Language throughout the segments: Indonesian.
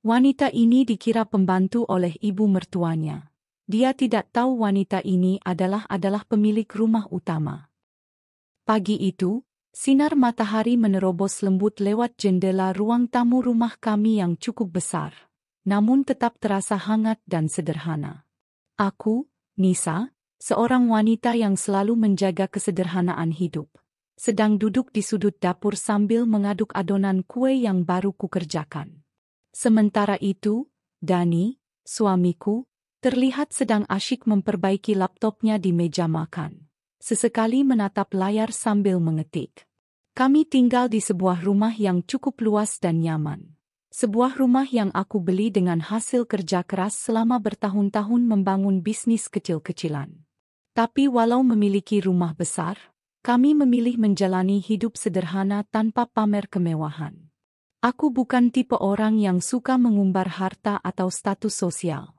Wanita ini dikira pembantu oleh ibu mertuanya. Dia tidak tahu wanita ini adalah pemilik rumah utama. Pagi itu, sinar matahari menerobos lembut lewat jendela ruang tamu rumah kami yang cukup besar, namun tetap terasa hangat dan sederhana. Aku, Nisa, seorang wanita yang selalu menjaga kesederhanaan hidup, sedang duduk di sudut dapur sambil mengaduk adonan kue yang baru kukerjakan. Sementara itu, Dani, suamiku, terlihat sedang asyik memperbaiki laptopnya di meja makan. Sesekali menatap layar sambil mengetik. Kami tinggal di sebuah rumah yang cukup luas dan nyaman. Sebuah rumah yang aku beli dengan hasil kerja keras selama bertahun-tahun membangun bisnis kecil-kecilan. Tapi walau memiliki rumah besar, kami memilih menjalani hidup sederhana tanpa pamer kemewahan. Aku bukan tipe orang yang suka mengumbar harta atau status sosial.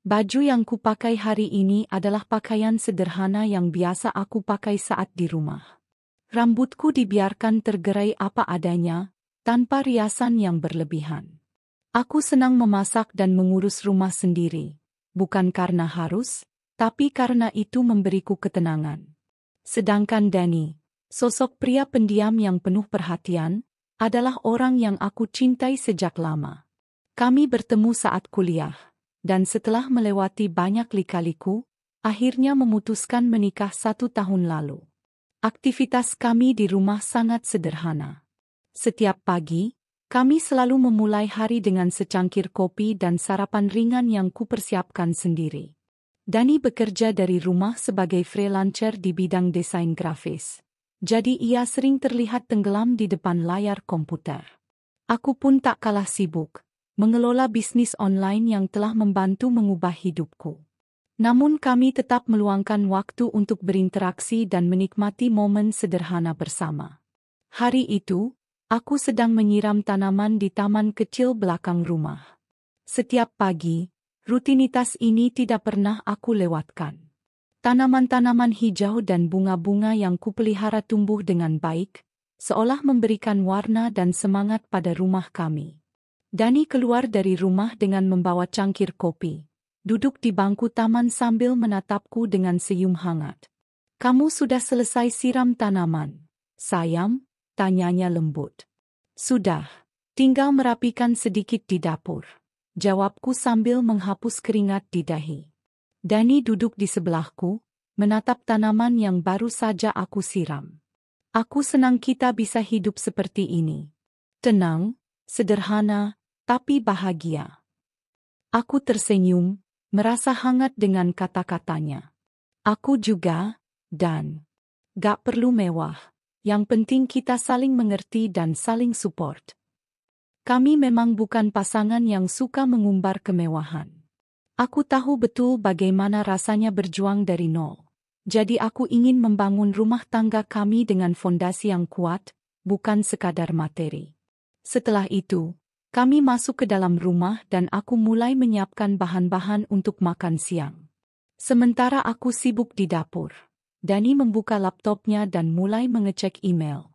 Baju yang kupakai hari ini adalah pakaian sederhana yang biasa aku pakai saat di rumah. Rambutku dibiarkan tergerai apa adanya, tanpa riasan yang berlebihan. Aku senang memasak dan mengurus rumah sendiri, bukan karena harus, tapi karena itu memberiku ketenangan. Sedangkan Dani, sosok pria pendiam yang penuh perhatian, adalah orang yang aku cintai sejak lama. Kami bertemu saat kuliah, dan setelah melewati banyak lika-liku, akhirnya memutuskan menikah 1 tahun lalu. Aktivitas kami di rumah sangat sederhana. Setiap pagi, kami selalu memulai hari dengan secangkir kopi dan sarapan ringan yang kupersiapkan sendiri. Dani bekerja dari rumah sebagai freelancer di bidang desain grafis. Jadi ia sering terlihat tenggelam di depan layar komputer. Aku pun tak kalah sibuk, mengelola bisnis online yang telah membantu mengubah hidupku. Namun kami tetap meluangkan waktu untuk berinteraksi dan menikmati momen sederhana bersama. Hari itu, aku sedang menyiram tanaman di taman kecil belakang rumah. Setiap pagi, rutinitas ini tidak pernah aku lewatkan. Tanaman-tanaman hijau dan bunga-bunga yang kupelihara tumbuh dengan baik, seolah memberikan warna dan semangat pada rumah kami. Dani keluar dari rumah dengan membawa cangkir kopi, duduk di bangku taman sambil menatapku dengan senyum hangat. "Kamu sudah selesai siram tanaman, sayang?" tanyanya lembut. "Sudah, tinggal merapikan sedikit di dapur," jawabku sambil menghapus keringat di dahi. Dani duduk di sebelahku, menatap tanaman yang baru saja aku siram. Aku senang kita bisa hidup seperti ini. Tenang, sederhana, tapi bahagia. Aku tersenyum, merasa hangat dengan kata-katanya. Aku juga, Dan. Gak perlu mewah, yang penting kita saling mengerti dan saling support. Kami memang bukan pasangan yang suka mengumbar kemewahan. Aku tahu betul bagaimana rasanya berjuang dari nol. Jadi aku ingin membangun rumah tangga kami dengan fondasi yang kuat, bukan sekadar materi. Setelah itu, kami masuk ke dalam rumah dan aku mulai menyiapkan bahan-bahan untuk makan siang. Sementara aku sibuk di dapur, Dani membuka laptopnya dan mulai mengecek email.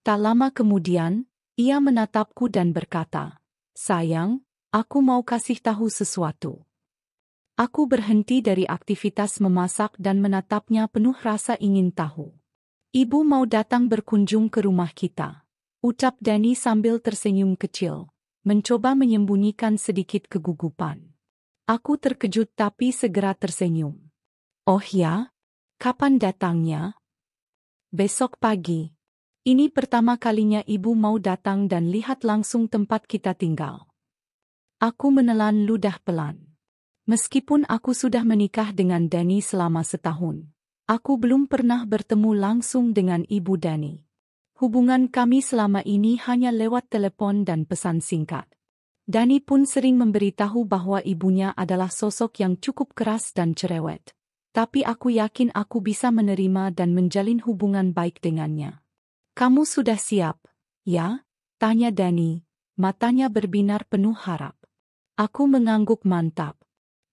Tak lama kemudian, ia menatapku dan berkata, "Sayang, aku mau kasih tahu sesuatu." Aku berhenti dari aktivitas memasak dan menatapnya penuh rasa ingin tahu. "Ibu mau datang berkunjung ke rumah kita," ucap Dani sambil tersenyum kecil, mencoba menyembunyikan sedikit kegugupan. Aku terkejut tapi segera tersenyum. "Oh ya? Kapan datangnya?" "Besok pagi. Ini pertama kalinya ibu mau datang dan lihat langsung tempat kita tinggal." Aku menelan ludah pelan. Meskipun aku sudah menikah dengan Dani selama setahun, aku belum pernah bertemu langsung dengan ibu Dani. Hubungan kami selama ini hanya lewat telepon dan pesan singkat. Dani pun sering memberitahu bahwa ibunya adalah sosok yang cukup keras dan cerewet. Tapi aku yakin aku bisa menerima dan menjalin hubungan baik dengannya. "Kamu sudah siap, ya?" tanya Dani, matanya berbinar penuh harap. Aku mengangguk mantap.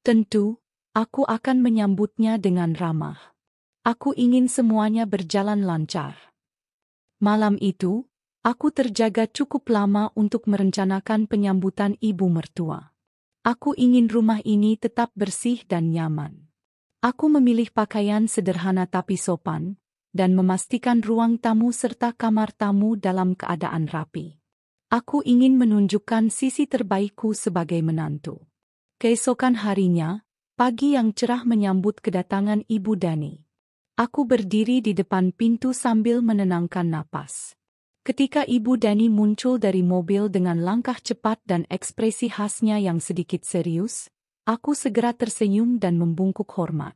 Tentu, aku akan menyambutnya dengan ramah. Aku ingin semuanya berjalan lancar. Malam itu, Aku terjaga cukup lama untuk merencanakan penyambutan ibu mertua. Aku ingin rumah ini tetap bersih dan nyaman. Aku memilih pakaian sederhana tapi sopan, dan memastikan ruang tamu serta kamar tamu dalam keadaan rapi. Aku ingin menunjukkan sisi terbaikku sebagai menantu. Keesokan harinya, pagi yang cerah menyambut kedatangan Ibu Dani. Aku berdiri di depan pintu sambil menenangkan napas. Ketika Ibu Dani muncul dari mobil dengan langkah cepat dan ekspresi khasnya yang sedikit serius, aku segera tersenyum dan membungkuk hormat.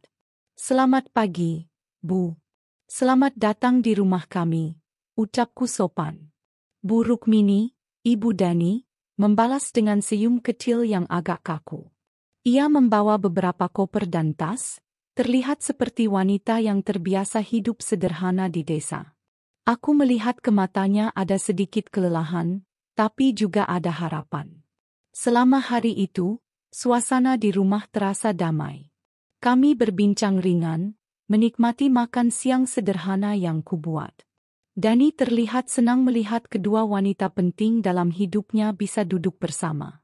"Selamat pagi, Bu. Selamat datang di rumah kami," ucapku sopan. "Bu Rukmini," Ibu Dani membalas dengan senyum kecil yang agak kaku. Ia membawa beberapa koper dan tas, terlihat seperti wanita yang terbiasa hidup sederhana di desa. Aku melihat ke matanya ada sedikit kelelahan, tapi juga ada harapan. Selama hari itu, suasana di rumah terasa damai. Kami berbincang ringan, menikmati makan siang sederhana yang kubuat. Dani terlihat senang melihat kedua wanita penting dalam hidupnya bisa duduk bersama.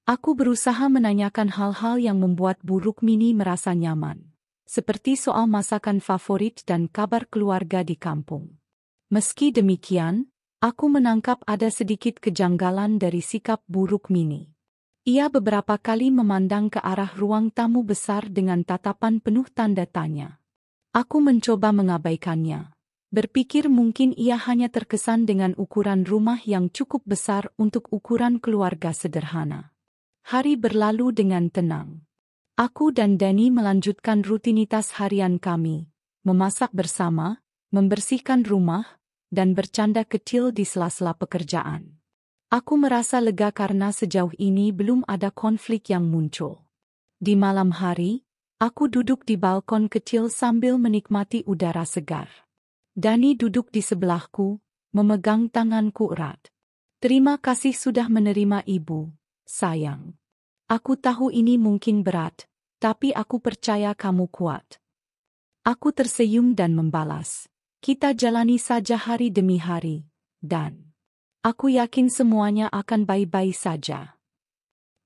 Aku berusaha menanyakan hal-hal yang membuat Bu Rukmini merasa nyaman, seperti soal masakan favorit dan kabar keluarga di kampung. Meski demikian, aku menangkap ada sedikit kejanggalan dari sikap Bu Rukmini. Ia beberapa kali memandang ke arah ruang tamu besar dengan tatapan penuh tanda tanya. Aku mencoba mengabaikannya, berpikir mungkin ia hanya terkesan dengan ukuran rumah yang cukup besar untuk ukuran keluarga sederhana. Hari berlalu dengan tenang. Aku dan Dani melanjutkan rutinitas harian kami, memasak bersama, membersihkan rumah, dan bercanda kecil di sela-sela pekerjaan. Aku merasa lega karena sejauh ini belum ada konflik yang muncul. Di malam hari, aku duduk di balkon kecil sambil menikmati udara segar. Dani duduk di sebelahku, memegang tanganku erat. "Terima kasih sudah menerima ibu, sayang. Aku tahu ini mungkin berat, tapi aku percaya kamu kuat." Aku tersenyum dan membalas, "Kita jalani saja hari demi hari, dan aku yakin semuanya akan baik-baik saja."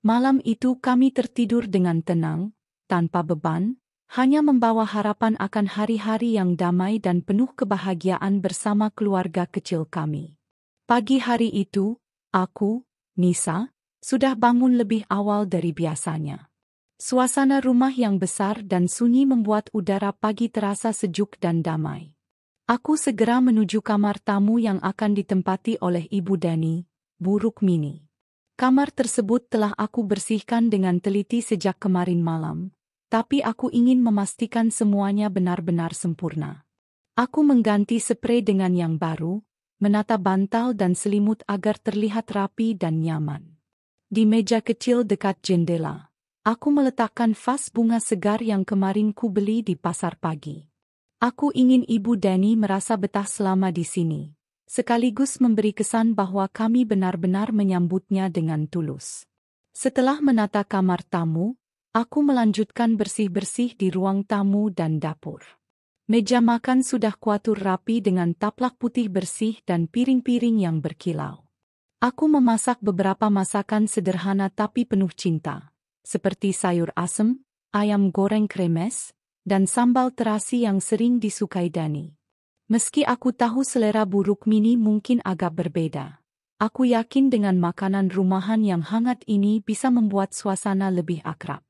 Malam itu kami tertidur dengan tenang, tanpa beban, hanya membawa harapan akan hari-hari yang damai dan penuh kebahagiaan bersama keluarga kecil kami. Pagi hari itu, aku, Nisa, sudah bangun lebih awal dari biasanya. Suasana rumah yang besar dan sunyi membuat udara pagi terasa sejuk dan damai. Aku segera menuju kamar tamu yang akan ditempati oleh Ibu Dani, Bu Rukmini. Kamar tersebut telah aku bersihkan dengan teliti sejak kemarin malam, tapi aku ingin memastikan semuanya benar-benar sempurna. Aku mengganti sprei dengan yang baru, menata bantal dan selimut agar terlihat rapi dan nyaman. Di meja kecil dekat jendela, aku meletakkan vas bunga segar yang kemarin ku beli di pasar pagi. Aku ingin Ibu Dani merasa betah selama di sini, sekaligus memberi kesan bahwa kami benar-benar menyambutnya dengan tulus. Setelah menata kamar tamu, aku melanjutkan bersih-bersih di ruang tamu dan dapur. Meja makan sudah kuatur rapi dengan taplak putih bersih dan piring-piring yang berkilau. Aku memasak beberapa masakan sederhana tapi penuh cinta, seperti sayur asem, ayam goreng kremes, dan sambal terasi yang sering disukai Dani. Meski aku tahu selera Bu Rukmini mungkin agak berbeda, aku yakin dengan makanan rumahan yang hangat ini bisa membuat suasana lebih akrab.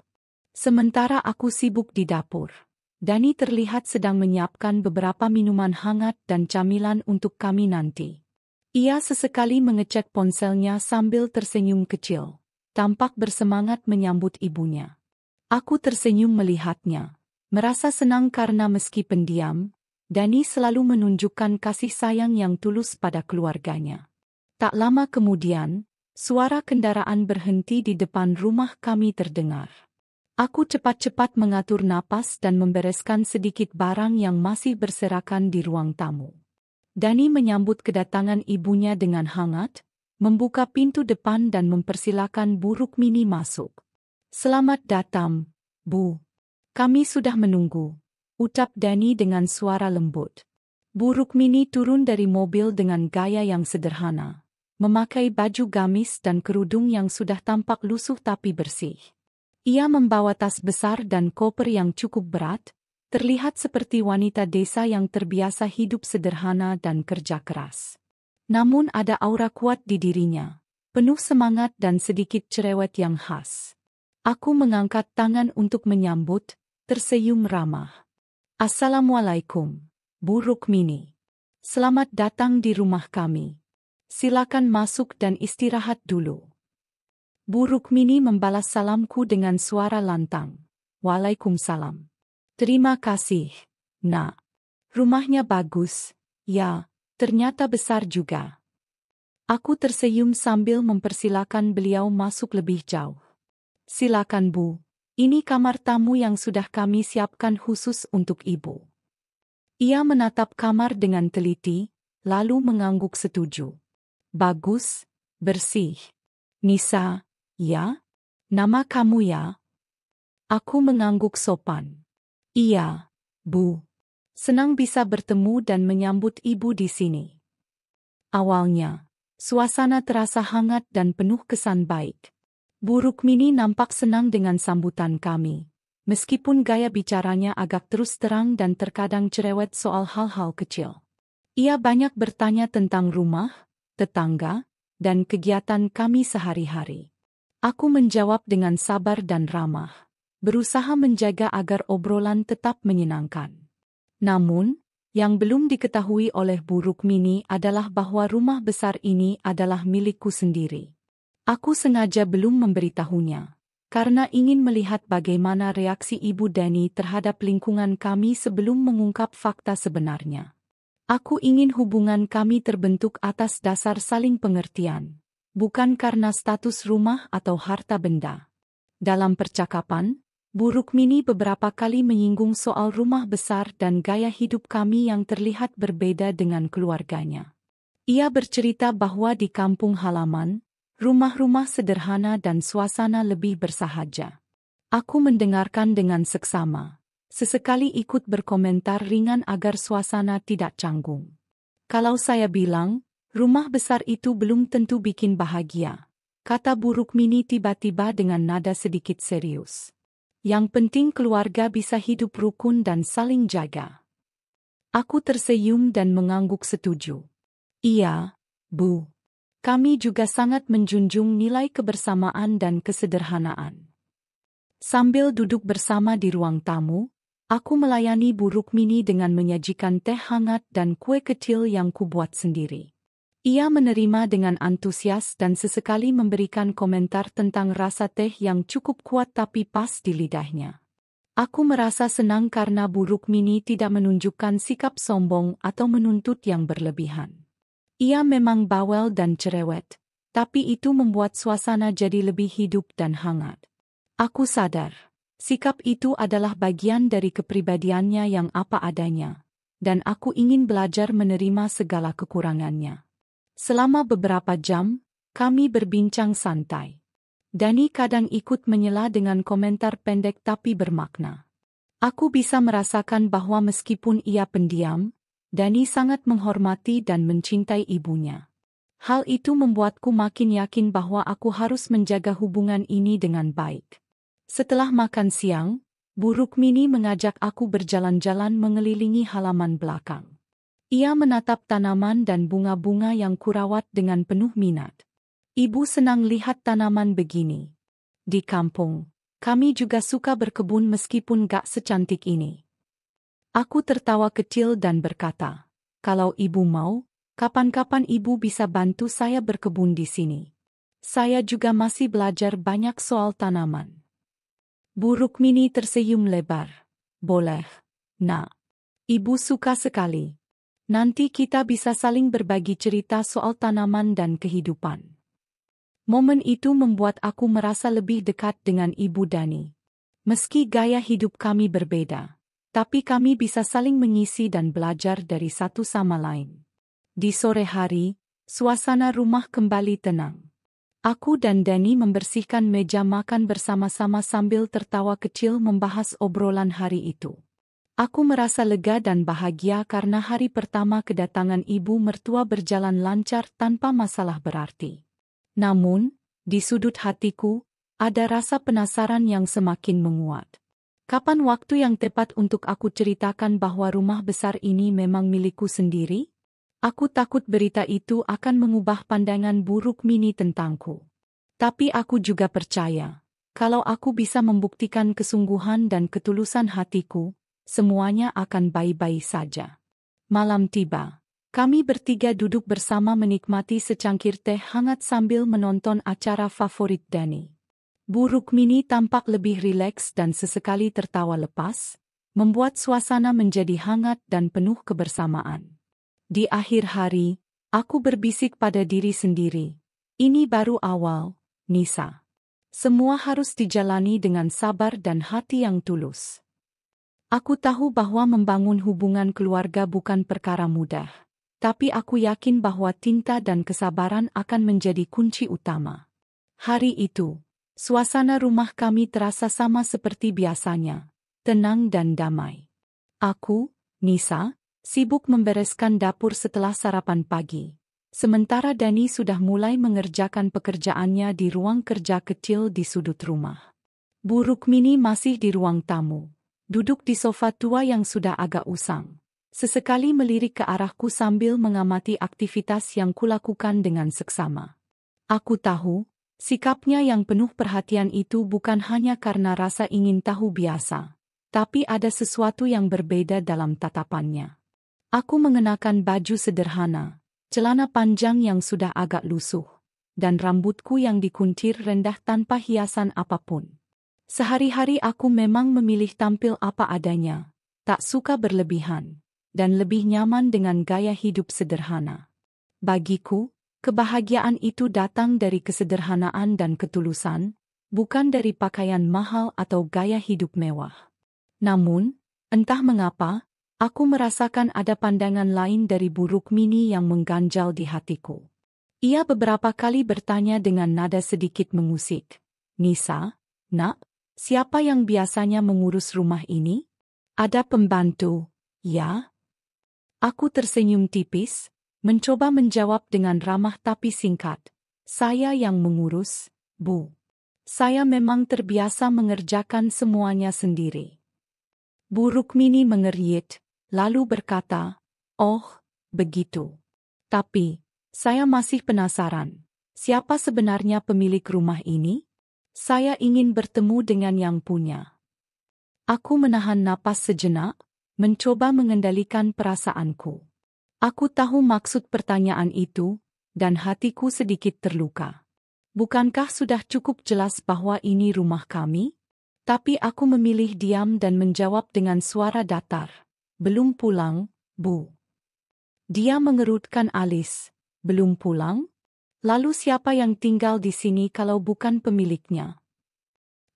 Sementara aku sibuk di dapur, Dani terlihat sedang menyiapkan beberapa minuman hangat dan camilan untuk kami nanti. Ia sesekali mengecek ponselnya sambil tersenyum kecil, tampak bersemangat menyambut ibunya. Aku tersenyum melihatnya. Merasa senang karena meski pendiam, Dani selalu menunjukkan kasih sayang yang tulus pada keluarganya. Tak lama kemudian, suara kendaraan berhenti di depan rumah kami terdengar. Aku cepat-cepat mengatur napas dan membereskan sedikit barang yang masih berserakan di ruang tamu. Dani menyambut kedatangan ibunya dengan hangat, membuka pintu depan dan mempersilakan Bu Rukmini masuk. "Selamat datang, Bu. Kami sudah menunggu," ucap Dani dengan suara lembut. Bu Rukmini turun dari mobil dengan gaya yang sederhana, memakai baju gamis dan kerudung yang sudah tampak lusuh tapi bersih. Ia membawa tas besar dan koper yang cukup berat, terlihat seperti wanita desa yang terbiasa hidup sederhana dan kerja keras. Namun ada aura kuat di dirinya, penuh semangat dan sedikit cerewet yang khas. Aku mengangkat tangan untuk menyambut, tersenyum ramah. Assalamualaikum, Bu Rukmini. Selamat datang di rumah kami. Silakan masuk dan istirahat dulu. Bu Rukmini membalas salamku dengan suara lantang. Waalaikumsalam. Terima kasih, Nak. Rumahnya bagus, ya, ternyata besar juga. Aku tersenyum sambil mempersilakan beliau masuk lebih jauh. Silakan Bu, ini kamar tamu yang sudah kami siapkan khusus untuk Ibu. Ia menatap kamar dengan teliti, lalu mengangguk setuju. Bagus, bersih. Nisa, ya? Nama kamu ya? Aku mengangguk sopan. Iya, Bu. Senang bisa bertemu dan menyambut Ibu di sini. Awalnya, suasana terasa hangat dan penuh kesan baik. Bu Rukmini nampak senang dengan sambutan kami, meskipun gaya bicaranya agak terus terang dan terkadang cerewet soal hal-hal kecil. Ia banyak bertanya tentang rumah, tetangga, dan kegiatan kami sehari-hari. Aku menjawab dengan sabar dan ramah, berusaha menjaga agar obrolan tetap menyenangkan. Namun, yang belum diketahui oleh Bu Rukmini adalah bahwa rumah besar ini adalah milikku sendiri. Aku sengaja belum memberitahunya, karena ingin melihat bagaimana reaksi Ibu Dani terhadap lingkungan kami sebelum mengungkap fakta sebenarnya. Aku ingin hubungan kami terbentuk atas dasar saling pengertian, bukan karena status rumah atau harta benda. Dalam percakapan, Bu Rukmini beberapa kali menyinggung soal rumah besar dan gaya hidup kami yang terlihat berbeda dengan keluarganya. Ia bercerita bahwa di kampung halaman, rumah-rumah sederhana dan suasana lebih bersahaja. Aku mendengarkan dengan seksama. Sesekali ikut berkomentar ringan agar suasana tidak canggung. Kalau saya bilang, rumah besar itu belum tentu bikin bahagia, kata Bu Rukmini tiba-tiba dengan nada sedikit serius. Yang penting keluarga bisa hidup rukun dan saling jaga. Aku tersenyum dan mengangguk setuju. Iya, Bu. Kami juga sangat menjunjung nilai kebersamaan dan kesederhanaan. Sambil duduk bersama di ruang tamu, aku melayani Bu Rukmini dengan menyajikan teh hangat dan kue kecil yang kubuat sendiri. Ia menerima dengan antusias dan sesekali memberikan komentar tentang rasa teh yang cukup kuat tapi pas di lidahnya. Aku merasa senang karena Bu Rukmini tidak menunjukkan sikap sombong atau menuntut yang berlebihan. Ia memang bawel dan cerewet, tapi itu membuat suasana jadi lebih hidup dan hangat. Aku sadar, sikap itu adalah bagian dari kepribadiannya yang apa adanya, dan aku ingin belajar menerima segala kekurangannya. Selama beberapa jam, kami berbincang santai. Dani kadang ikut menyela dengan komentar pendek tapi bermakna. Aku bisa merasakan bahwa meskipun ia pendiam, Dani sangat menghormati dan mencintai ibunya. Hal itu membuatku makin yakin bahwa aku harus menjaga hubungan ini dengan baik. Setelah makan siang, Bu Rukmini mengajak aku berjalan-jalan mengelilingi halaman belakang. Ia menatap tanaman dan bunga-bunga yang kurawat dengan penuh minat. Ibu senang lihat tanaman begini. Di kampung, kami juga suka berkebun meskipun gak secantik ini. Aku tertawa kecil dan berkata, kalau ibu mau, kapan-kapan ibu bisa bantu saya berkebun di sini. Saya juga masih belajar banyak soal tanaman. Bu Rukmini tersenyum lebar. Boleh, Nak. Ibu suka sekali. Nanti kita bisa saling berbagi cerita soal tanaman dan kehidupan. Momen itu membuat aku merasa lebih dekat dengan Ibu Dani. Meski gaya hidup kami berbeda, tapi kami bisa saling mengisi dan belajar dari satu sama lain. Di sore hari, suasana rumah kembali tenang. Aku dan Dani membersihkan meja makan bersama-sama sambil tertawa kecil membahas obrolan hari itu. Aku merasa lega dan bahagia karena hari pertama kedatangan ibu mertua berjalan lancar tanpa masalah berarti. Namun, di sudut hatiku, ada rasa penasaran yang semakin menguat. Kapan waktu yang tepat untuk aku ceritakan bahwa rumah besar ini memang milikku sendiri? Aku takut berita itu akan mengubah pandangan buruk Mini tentangku. Tapi aku juga percaya, kalau aku bisa membuktikan kesungguhan dan ketulusan hatiku, semuanya akan baik-baik saja. Malam tiba. Kami bertiga duduk bersama menikmati secangkir teh hangat sambil menonton acara favorit Dani. Bu Rukmini tampak lebih rileks dan sesekali tertawa lepas, membuat suasana menjadi hangat dan penuh kebersamaan. Di akhir hari, aku berbisik pada diri sendiri. Ini baru awal, Nisa. Semua harus dijalani dengan sabar dan hati yang tulus. Aku tahu bahwa membangun hubungan keluarga bukan perkara mudah, tapi aku yakin bahwa cinta dan kesabaran akan menjadi kunci utama. Hari itu, suasana rumah kami terasa sama seperti biasanya, tenang dan damai. Aku, Nisa, sibuk membereskan dapur setelah sarapan pagi. Sementara Dani sudah mulai mengerjakan pekerjaannya di ruang kerja kecil di sudut rumah. Bu Rukmini masih di ruang tamu, duduk di sofa tua yang sudah agak usang. Sesekali melirik ke arahku sambil mengamati aktivitas yang kulakukan dengan seksama. Aku tahu, sikapnya yang penuh perhatian itu bukan hanya karena rasa ingin tahu biasa, tapi ada sesuatu yang berbeda dalam tatapannya. Aku mengenakan baju sederhana, celana panjang yang sudah agak lusuh, dan rambutku yang dikuntir rendah tanpa hiasan apapun. Sehari-hari aku memang memilih tampil apa adanya, tak suka berlebihan, dan lebih nyaman dengan gaya hidup sederhana. Bagiku, kebahagiaan itu datang dari kesederhanaan dan ketulusan, bukan dari pakaian mahal atau gaya hidup mewah. Namun, entah mengapa, aku merasakan ada pandangan lain dari Bu Rukmini yang mengganjal di hatiku. Ia beberapa kali bertanya dengan nada sedikit mengusik, "Nisa, nak, siapa yang biasanya mengurus rumah ini?" "Ada pembantu, ya?" Aku tersenyum tipis, mencoba menjawab dengan ramah tapi singkat. "Saya yang mengurus, Bu. Saya memang terbiasa mengerjakan semuanya sendiri." Bu Rukmini mengernyit, lalu berkata, "Oh, begitu. Tapi, saya masih penasaran, siapa sebenarnya pemilik rumah ini? Saya ingin bertemu dengan yang punya." Aku menahan napas sejenak, mencoba mengendalikan perasaanku. Aku tahu maksud pertanyaan itu, dan hatiku sedikit terluka. Bukankah sudah cukup jelas bahwa ini rumah kami? Tapi aku memilih diam dan menjawab dengan suara datar, "Belum pulang, Bu." Dia mengerutkan alis, "Belum pulang? Lalu siapa yang tinggal di sini kalau bukan pemiliknya?"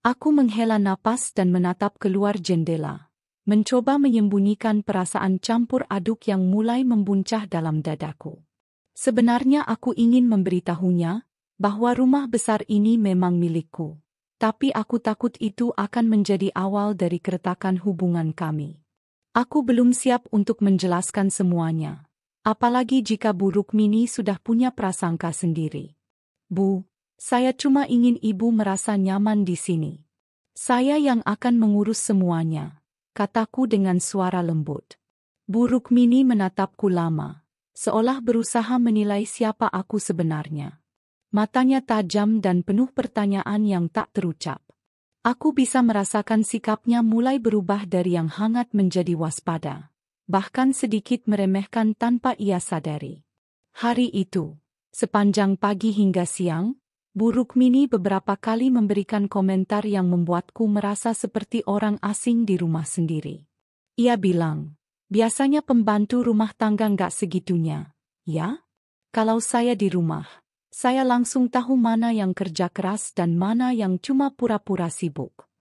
Aku menghela napas dan menatap keluar jendela, mencoba menyembunyikan perasaan campur aduk yang mulai membuncah dalam dadaku. Sebenarnya aku ingin memberitahunya bahwa rumah besar ini memang milikku, tapi aku takut itu akan menjadi awal dari keretakan hubungan kami. Aku belum siap untuk menjelaskan semuanya, apalagi jika Bu Rukmini sudah punya prasangka sendiri. "Bu, saya cuma ingin Ibu merasa nyaman di sini. Saya yang akan mengurus semuanya," kataku dengan suara lembut. Bu Rukmini menatapku lama, seolah berusaha menilai siapa aku sebenarnya. Matanya tajam dan penuh pertanyaan yang tak terucap. Aku bisa merasakan sikapnya mulai berubah dari yang hangat menjadi waspada, bahkan sedikit meremehkan tanpa ia sadari. Hari itu, sepanjang pagi hingga siang, Bu Rukmini beberapa kali memberikan komentar yang membuatku merasa seperti orang asing di rumah sendiri. Ia bilang, "Biasanya pembantu rumah tangga nggak segitunya, ya? Kalau saya di rumah, saya langsung tahu mana yang kerja keras dan mana yang cuma pura-pura sibuk."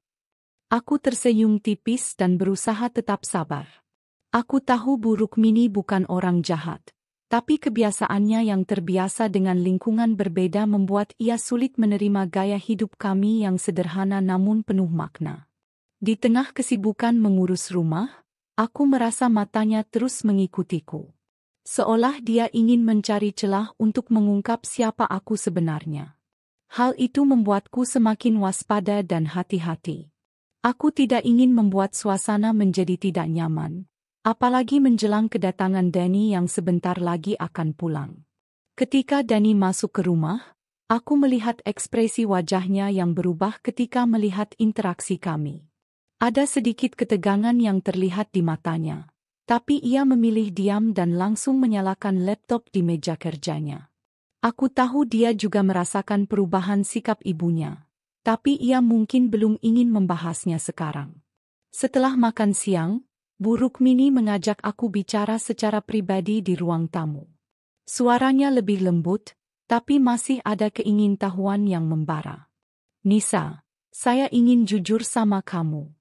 Aku tersenyum tipis dan berusaha tetap sabar. Aku tahu Bu Rukmini bukan orang jahat, tapi kebiasaannya yang terbiasa dengan lingkungan berbeda membuat ia sulit menerima gaya hidup kami yang sederhana namun penuh makna. Di tengah kesibukan mengurus rumah, Aku merasa matanya terus mengikutiku. Seolah dia ingin mencari celah untuk mengungkap siapa aku sebenarnya. Hal itu membuatku semakin waspada dan hati-hati. Aku tidak ingin membuat suasana menjadi tidak nyaman, apalagi menjelang kedatangan Danny yang sebentar lagi akan pulang. Ketika Danny masuk ke rumah, aku melihat ekspresi wajahnya yang berubah ketika melihat interaksi kami. Ada sedikit ketegangan yang terlihat di matanya, tapi ia memilih diam dan langsung menyalakan laptop di meja kerjanya. Aku tahu dia juga merasakan perubahan sikap ibunya, tapi ia mungkin belum ingin membahasnya sekarang. Setelah makan siang, Bu Rukmini mengajak aku bicara secara pribadi di ruang tamu. Suaranya lebih lembut, tapi masih ada keingintahuan yang membara. Nisa, saya ingin jujur sama kamu.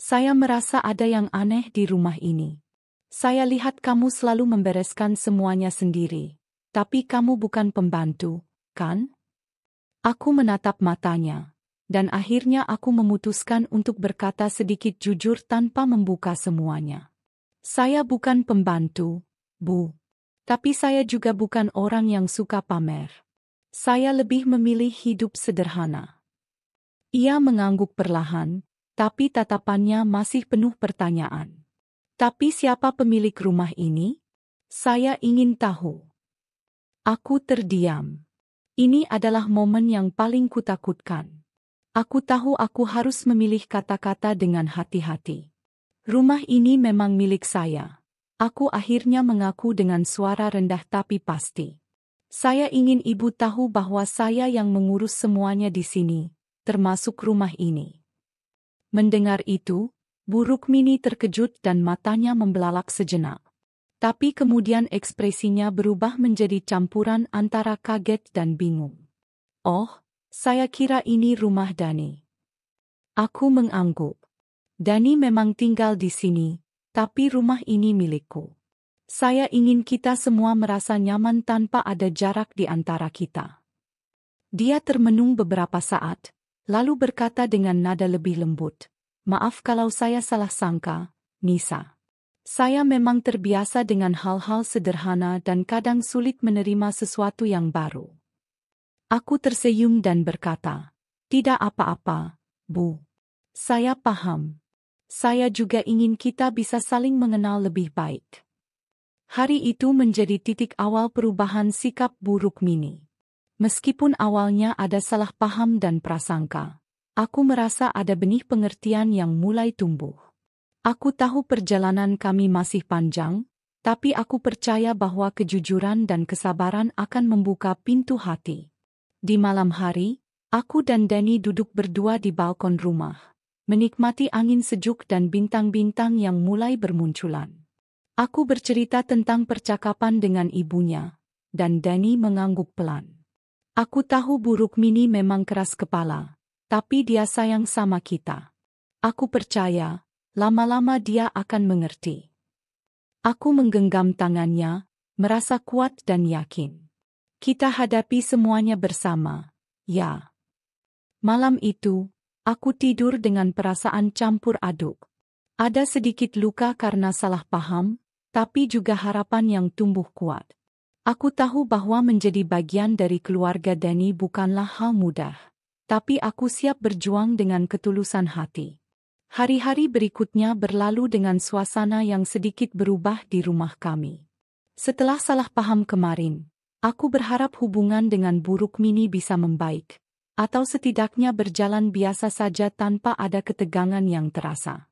Saya merasa ada yang aneh di rumah ini. Saya lihat kamu selalu membereskan semuanya sendiri, tapi kamu bukan pembantu, kan? Aku menatap matanya, dan akhirnya aku memutuskan untuk berkata sedikit jujur tanpa membuka semuanya. Saya bukan pembantu, Bu. Tapi saya juga bukan orang yang suka pamer. Saya lebih memilih hidup sederhana. Ia mengangguk perlahan, tapi tatapannya masih penuh pertanyaan. Tapi siapa pemilik rumah ini? Saya ingin tahu. Aku terdiam. Ini adalah momen yang paling kutakutkan. Aku tahu aku harus memilih kata-kata dengan hati-hati. Rumah ini memang milik saya. Aku akhirnya mengaku dengan suara rendah tapi pasti. Saya ingin ibu tahu bahwa saya yang mengurus semuanya di sini, termasuk rumah ini. Mendengar itu, Bu Rukmini terkejut dan matanya membelalak sejenak. Tapi kemudian ekspresinya berubah menjadi campuran antara kaget dan bingung. Oh, saya kira ini rumah Dani. Aku mengangguk. Dani memang tinggal di sini, tapi rumah ini milikku. Saya ingin kita semua merasa nyaman tanpa ada jarak di antara kita. Dia termenung beberapa saat, lalu berkata dengan nada lebih lembut, "Maaf kalau saya salah sangka, Nisa. Saya memang terbiasa dengan hal-hal sederhana dan kadang sulit menerima sesuatu yang baru." Aku tersenyum dan berkata, "Tidak apa-apa, Bu. Saya paham. Saya juga ingin kita bisa saling mengenal lebih baik." Hari itu menjadi titik awal perubahan sikap Bu Rukmini. Meskipun awalnya ada salah paham dan prasangka, aku merasa ada benih pengertian yang mulai tumbuh. Aku tahu perjalanan kami masih panjang, tapi aku percaya bahwa kejujuran dan kesabaran akan membuka pintu hati. Di malam hari, aku dan Danny duduk berdua di balkon rumah, menikmati angin sejuk dan bintang-bintang yang mulai bermunculan. Aku bercerita tentang percakapan dengan ibunya, dan Danny mengangguk pelan. Aku tahu Bu Rukmini memang keras kepala, tapi dia sayang sama kita. Aku percaya, lama-lama dia akan mengerti. Aku menggenggam tangannya, merasa kuat dan yakin. Kita hadapi semuanya bersama, ya. Malam itu, aku tidur dengan perasaan campur aduk. Ada sedikit luka karena salah paham, tapi juga harapan yang tumbuh kuat. Aku tahu bahwa menjadi bagian dari keluarga Danny bukanlah hal mudah, tapi aku siap berjuang dengan ketulusan hati. Hari-hari berikutnya berlalu dengan suasana yang sedikit berubah di rumah kami. Setelah salah paham kemarin, aku berharap hubungan dengan Bu Rukmini bisa membaik, atau setidaknya berjalan biasa saja tanpa ada ketegangan yang terasa.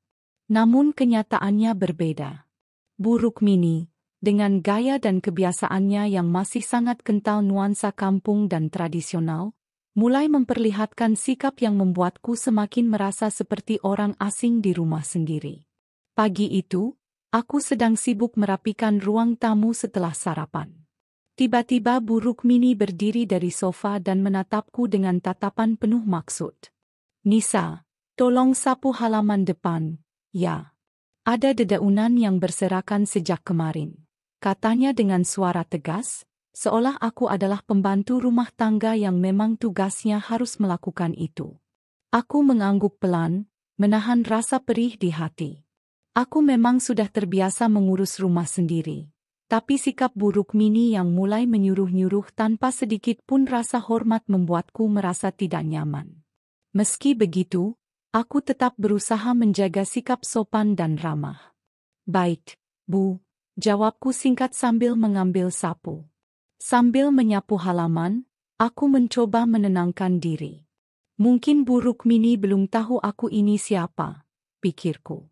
Namun kenyataannya berbeda. Bu Rukmini, dengan gaya dan kebiasaannya yang masih sangat kental nuansa kampung dan tradisional, mulai memperlihatkan sikap yang membuatku semakin merasa seperti orang asing di rumah sendiri. Pagi itu, aku sedang sibuk merapikan ruang tamu setelah sarapan. Tiba-tiba Bu Rukmini berdiri dari sofa dan menatapku dengan tatapan penuh maksud. "Nisa, tolong sapu halaman depan, ya. Ada dedaunan yang berserakan sejak kemarin," katanya dengan suara tegas, seolah aku adalah pembantu rumah tangga yang memang tugasnya harus melakukan itu. Aku mengangguk pelan, menahan rasa perih di hati. Aku memang sudah terbiasa mengurus rumah sendiri. Tapi sikap buruk Mini yang mulai menyuruh-nyuruh tanpa sedikit pun rasa hormat membuatku merasa tidak nyaman. Meski begitu, aku tetap berusaha menjaga sikap sopan dan ramah. Baik, Bu, jawabku singkat sambil mengambil sapu. Sambil menyapu halaman, aku mencoba menenangkan diri. Mungkin buruk Mini belum tahu aku ini siapa, pikirku.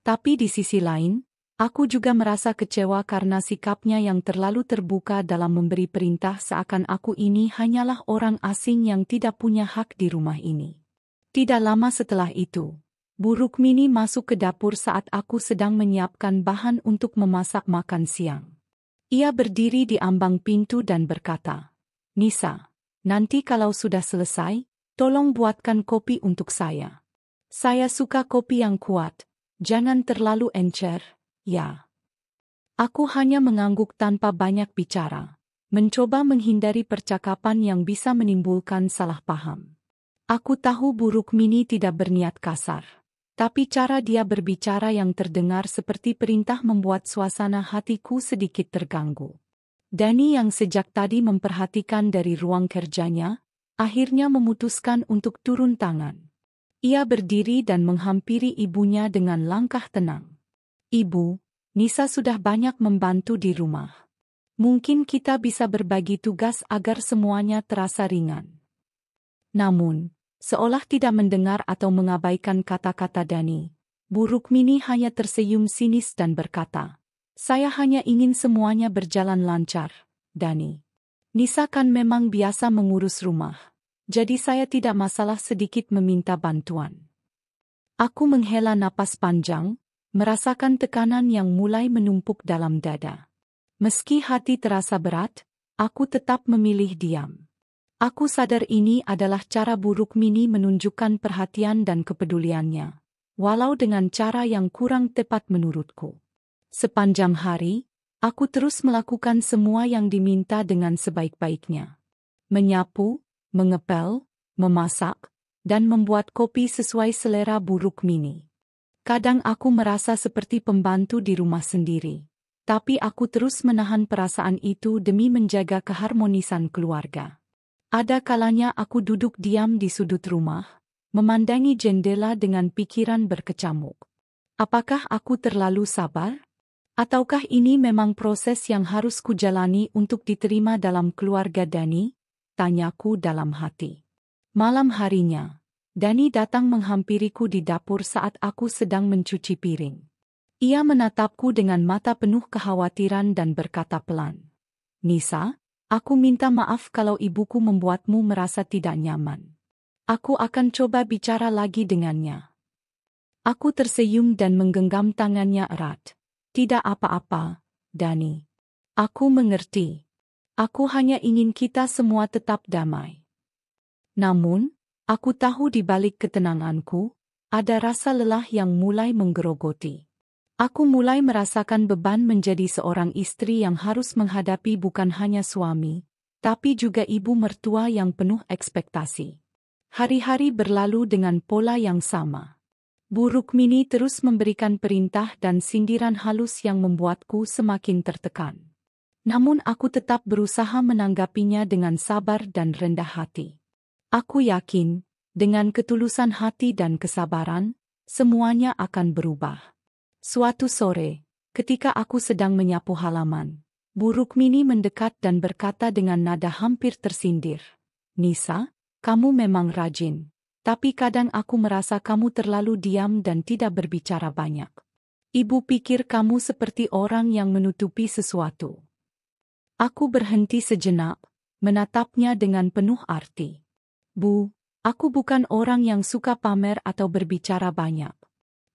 Tapi di sisi lain, aku juga merasa kecewa karena sikapnya yang terlalu terbuka dalam memberi perintah seakan aku ini hanyalah orang asing yang tidak punya hak di rumah ini. Tidak lama setelah itu, buruk Mini masuk ke dapur saat aku sedang menyiapkan bahan untuk memasak makan siang. Ia berdiri di ambang pintu dan berkata, "Nisa, nanti kalau sudah selesai, tolong buatkan kopi untuk saya. Saya suka kopi yang kuat. Jangan terlalu encer, ya." Aku hanya mengangguk tanpa banyak bicara, mencoba menghindari percakapan yang bisa menimbulkan salah paham. Aku tahu buruk Mini tidak berniat kasar, tapi cara dia berbicara yang terdengar seperti perintah membuat suasana hatiku sedikit terganggu. Dani yang sejak tadi memperhatikan dari ruang kerjanya, akhirnya memutuskan untuk turun tangan. Ia berdiri dan menghampiri ibunya dengan langkah tenang. "Ibu, Nisa sudah banyak membantu di rumah. Mungkin kita bisa berbagi tugas agar semuanya terasa ringan." Namun, seolah tidak mendengar atau mengabaikan kata-kata Dani, buruk Mini hanya tersenyum sinis dan berkata, "Saya hanya ingin semuanya berjalan lancar, Dani. Nisa kan memang biasa mengurus rumah. Jadi saya tidak masalah sedikit meminta bantuan." Aku menghela napas panjang, merasakan tekanan yang mulai menumpuk dalam dada. Meski hati terasa berat, aku tetap memilih diam. Aku sadar ini adalah cara buruk Mini menunjukkan perhatian dan kepeduliannya, walau dengan cara yang kurang tepat menurutku. Sepanjang hari, aku terus melakukan semua yang diminta dengan sebaik-baiknya. Menyapu, mengepel, memasak, dan membuat kopi sesuai selera buruk Mini. Kadang aku merasa seperti pembantu di rumah sendiri, tapi aku terus menahan perasaan itu demi menjaga keharmonisan keluarga. Ada kalanya aku duduk diam di sudut rumah, memandangi jendela dengan pikiran berkecamuk. Apakah aku terlalu sabar? Ataukah ini memang proses yang harus kujalani untuk diterima dalam keluarga Dani? Tanyaku dalam hati. Malam harinya, Dani datang menghampiriku di dapur saat aku sedang mencuci piring. Ia menatapku dengan mata penuh kekhawatiran dan berkata pelan, "Nisa, aku minta maaf kalau ibuku membuatmu merasa tidak nyaman. Aku akan coba bicara lagi dengannya." Aku tersenyum dan menggenggam tangannya erat. "Tidak apa-apa, Dani. Aku mengerti. Aku hanya ingin kita semua tetap damai." Namun, aku tahu di balik ketenanganku, ada rasa lelah yang mulai menggerogoti. Aku mulai merasakan beban menjadi seorang istri yang harus menghadapi bukan hanya suami, tapi juga ibu mertua yang penuh ekspektasi. Hari-hari berlalu dengan pola yang sama. Buruk Mini terus memberikan perintah dan sindiran halus yang membuatku semakin tertekan. Namun aku tetap berusaha menanggapinya dengan sabar dan rendah hati. Aku yakin, dengan ketulusan hati dan kesabaran, semuanya akan berubah. Suatu sore, ketika aku sedang menyapu halaman, buruk Mini mendekat dan berkata dengan nada hampir tersindir, "Nisa, kamu memang rajin, tapi kadang aku merasa kamu terlalu diam dan tidak berbicara banyak. Ibu pikir kamu seperti orang yang menutupi sesuatu." Aku berhenti sejenak, menatapnya dengan penuh arti. "Bu, aku bukan orang yang suka pamer atau berbicara banyak.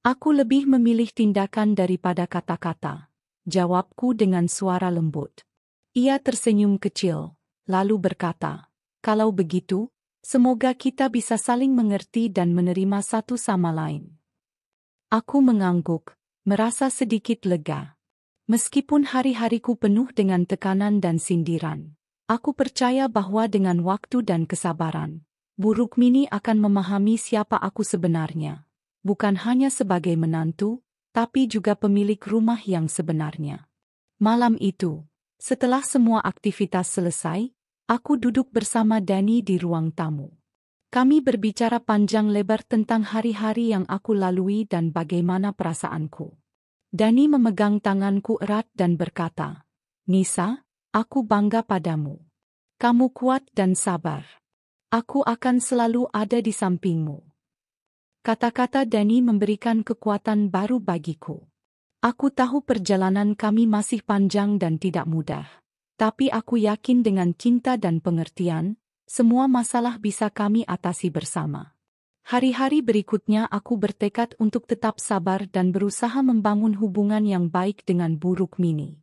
Aku lebih memilih tindakan daripada kata-kata," jawabku dengan suara lembut. Ia tersenyum kecil, lalu berkata, "Kalau begitu, semoga kita bisa saling mengerti dan menerima satu sama lain." Aku mengangguk, merasa sedikit lega. Meskipun hari-hariku penuh dengan tekanan dan sindiran, aku percaya bahwa dengan waktu dan kesabaran, buruk Mini akan memahami siapa aku sebenarnya, bukan hanya sebagai menantu, tapi juga pemilik rumah yang sebenarnya. Malam itu, setelah semua aktivitas selesai, aku duduk bersama Dani di ruang tamu. Kami berbicara panjang lebar tentang hari-hari yang aku lalui dan bagaimana perasaanku. Dani memegang tanganku erat dan berkata, "Nisa, aku bangga padamu. Kamu kuat dan sabar. Aku akan selalu ada di sampingmu." Kata-kata Dani memberikan kekuatan baru bagiku. Aku tahu perjalanan kami masih panjang dan tidak mudah. Tapi aku yakin dengan cinta dan pengertian, semua masalah bisa kami atasi bersama. Hari-hari berikutnya aku bertekad untuk tetap sabar dan berusaha membangun hubungan yang baik dengan Bu Rukmini.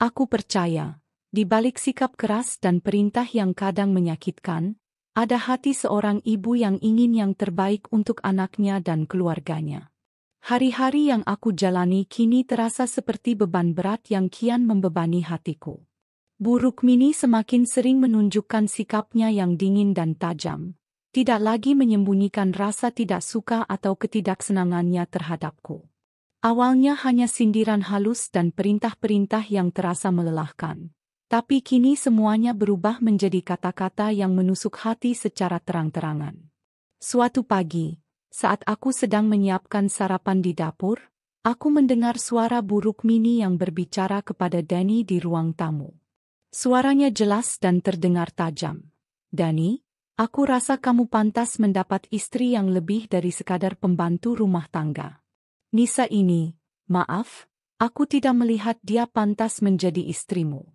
Aku percaya, di balik sikap keras dan perintah yang kadang menyakitkan, ada hati seorang ibu yang ingin yang terbaik untuk anaknya dan keluarganya. Hari-hari yang aku jalani kini terasa seperti beban berat yang kian membebani hatiku. Bu Rukmini semakin sering menunjukkan sikapnya yang dingin dan tajam, tidak lagi menyembunyikan rasa tidak suka atau ketidaksenangannya terhadapku. Awalnya hanya sindiran halus dan perintah-perintah yang terasa melelahkan, tapi kini semuanya berubah menjadi kata-kata yang menusuk hati secara terang-terangan. Suatu pagi, saat aku sedang menyiapkan sarapan di dapur, aku mendengar suara Bu Rukmini yang berbicara kepada Dani di ruang tamu. Suaranya jelas dan terdengar tajam. "Dani, aku rasa kamu pantas mendapat istri yang lebih dari sekadar pembantu rumah tangga. Nisa ini, maaf, aku tidak melihat dia pantas menjadi istrimu."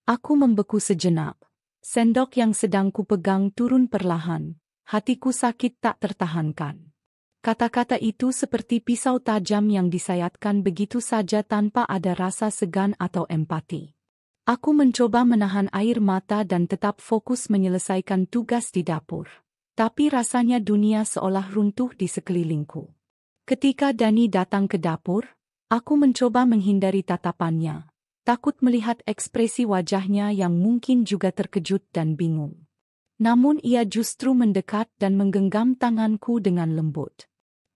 Aku membeku sejenak. Sendok yang sedang kupegang turun perlahan, hatiku sakit tak tertahankan. Kata-kata itu seperti pisau tajam yang disayatkan begitu saja tanpa ada rasa segan atau empati. Aku mencoba menahan air mata dan tetap fokus menyelesaikan tugas di dapur. Tapi rasanya dunia seolah runtuh di sekelilingku. Ketika Dani datang ke dapur, aku mencoba menghindari tatapannya, takut melihat ekspresi wajahnya yang mungkin juga terkejut dan bingung. Namun ia justru mendekat dan menggenggam tanganku dengan lembut.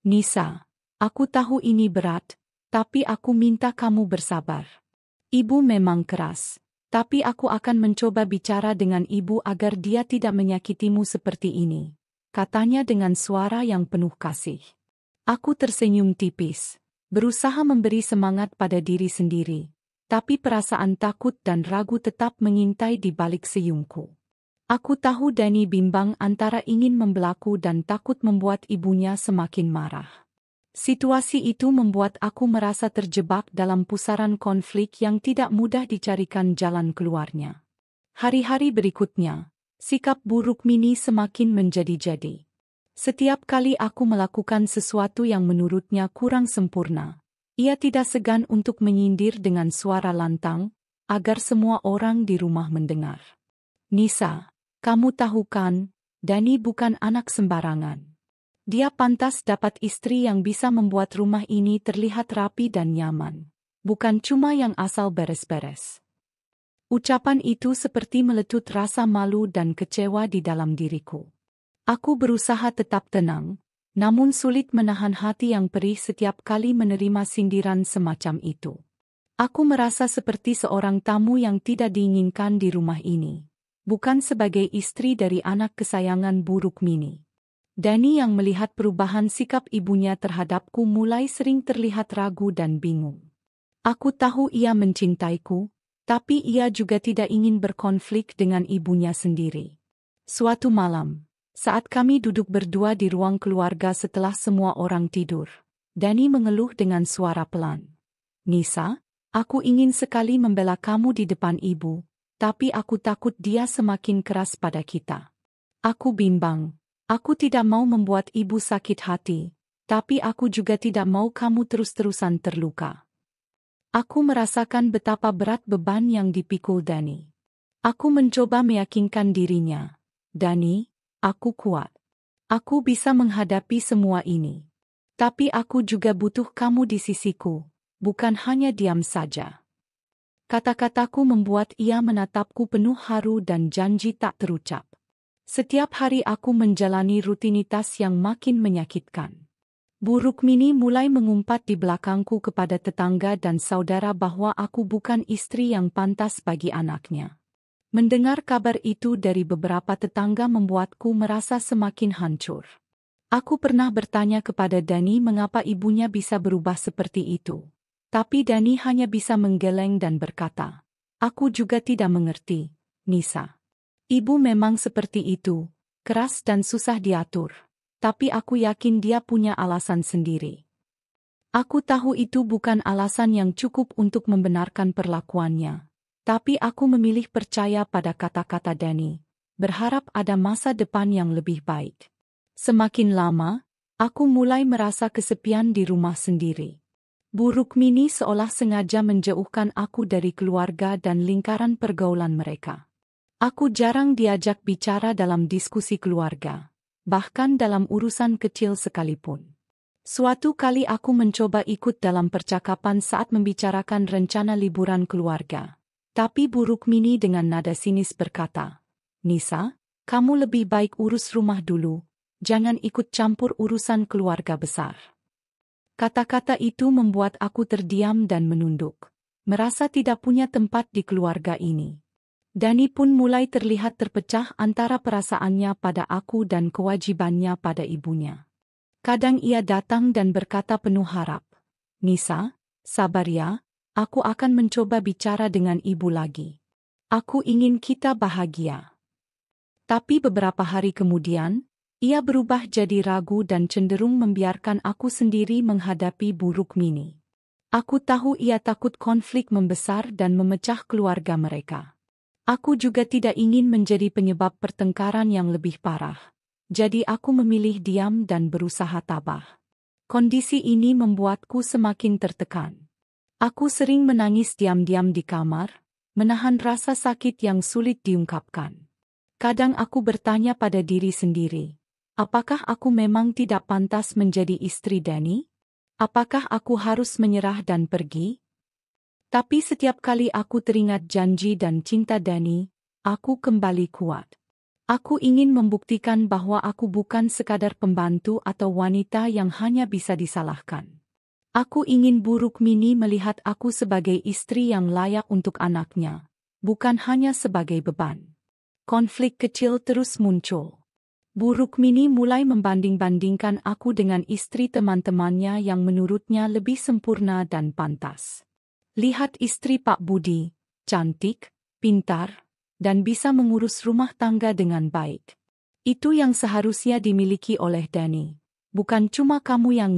"Nisa, aku tahu ini berat, tapi aku minta kamu bersabar. Ibu memang keras, tapi aku akan mencoba bicara dengan ibu agar dia tidak menyakitimu seperti ini," katanya dengan suara yang penuh kasih. Aku tersenyum tipis, berusaha memberi semangat pada diri sendiri, tapi perasaan takut dan ragu tetap mengintai di balik senyumku. Aku tahu Dani bimbang antara ingin membelaku dan takut membuat ibunya semakin marah. Situasi itu membuat aku merasa terjebak dalam pusaran konflik yang tidak mudah dicarikan jalan keluarnya. Hari-hari berikutnya, sikap Bu Rukmini semakin menjadi-jadi. Setiap kali aku melakukan sesuatu yang menurutnya kurang sempurna, ia tidak segan untuk menyindir dengan suara lantang, agar semua orang di rumah mendengar. "Nisa, kamu tahu kan, Dani bukan anak sembarangan. Dia pantas dapat istri yang bisa membuat rumah ini terlihat rapi dan nyaman, bukan cuma yang asal beres-beres." Ucapan itu seperti meletut rasa malu dan kecewa di dalam diriku. Aku berusaha tetap tenang, namun sulit menahan hati yang perih setiap kali menerima sindiran semacam itu. Aku merasa seperti seorang tamu yang tidak diinginkan di rumah ini, bukan sebagai istri dari anak kesayangan Bu Rukmini. Dani yang melihat perubahan sikap ibunya terhadapku mulai sering terlihat ragu dan bingung. Aku tahu ia mencintaiku, tapi ia juga tidak ingin berkonflik dengan ibunya sendiri. Suatu malam, saat kami duduk berdua di ruang keluarga setelah semua orang tidur, Dani mengeluh dengan suara pelan. "Nisa, aku ingin sekali membela kamu di depan ibu, tapi aku takut dia semakin keras pada kita. Aku bimbang. Aku tidak mau membuat ibu sakit hati, tapi aku juga tidak mau kamu terus-terusan terluka." Aku merasakan betapa berat beban yang dipikul Dani. Aku mencoba meyakinkan dirinya, "Dani, aku kuat. Aku bisa menghadapi semua ini. Tapi aku juga butuh kamu di sisiku, bukan hanya diam saja." Kata-kataku membuat ia menatapku penuh haru dan janji tak terucap. Setiap hari aku menjalani rutinitas yang makin menyakitkan. Bu Rukmini mulai mengumpat di belakangku kepada tetangga dan saudara bahwa aku bukan istri yang pantas bagi anaknya. Mendengar kabar itu dari beberapa tetangga membuatku merasa semakin hancur. Aku pernah bertanya kepada Dani mengapa ibunya bisa berubah seperti itu. Tapi Dani hanya bisa menggeleng dan berkata, "Aku juga tidak mengerti, Nisa. Ibu memang seperti itu, keras dan susah diatur. Tapi aku yakin dia punya alasan sendiri. Aku tahu itu bukan alasan yang cukup untuk membenarkan perlakuannya. Tapi aku memilih percaya pada kata-kata Dani, berharap ada masa depan yang lebih baik." Semakin lama, aku mulai merasa kesepian di rumah sendiri. Bu Rukmini seolah sengaja menjauhkan aku dari keluarga dan lingkaran pergaulan mereka. Aku jarang diajak bicara dalam diskusi keluarga, bahkan dalam urusan kecil sekalipun. Suatu kali aku mencoba ikut dalam percakapan saat membicarakan rencana liburan keluarga. Tapi Bu Rukmini dengan nada sinis berkata, "Nisa, kamu lebih baik urus rumah dulu, jangan ikut campur urusan keluarga besar." Kata-kata itu membuat aku terdiam dan menunduk, merasa tidak punya tempat di keluarga ini. Dani pun mulai terlihat terpecah antara perasaannya pada aku dan kewajibannya pada ibunya. Kadang ia datang dan berkata penuh harap, "Nisa, sabar ya, aku akan mencoba bicara dengan ibu lagi. Aku ingin kita bahagia." Tapi beberapa hari kemudian, ia berubah jadi ragu dan cenderung membiarkan aku sendiri menghadapi Bu Rukmini. Aku tahu ia takut konflik membesar dan memecah keluarga mereka. Aku juga tidak ingin menjadi penyebab pertengkaran yang lebih parah. Jadi aku memilih diam dan berusaha tabah. Kondisi ini membuatku semakin tertekan. Aku sering menangis diam-diam di kamar, menahan rasa sakit yang sulit diungkapkan. Kadang aku bertanya pada diri sendiri, apakah aku memang tidak pantas menjadi istri Dani? Apakah aku harus menyerah dan pergi? Tapi setiap kali aku teringat janji dan cinta Dani, aku kembali kuat. Aku ingin membuktikan bahwa aku bukan sekadar pembantu atau wanita yang hanya bisa disalahkan. Aku ingin Bu Rukmini melihat aku sebagai istri yang layak untuk anaknya, bukan hanya sebagai beban. Konflik kecil terus muncul. Bu Rukmini mulai membanding-bandingkan aku dengan istri teman-temannya yang menurutnya lebih sempurna dan pantas. "Lihat istri Pak Budi, cantik, pintar, dan bisa mengurus rumah tangga dengan baik. Itu yang seharusnya dimiliki oleh Dani. Bukan cuma kamu yang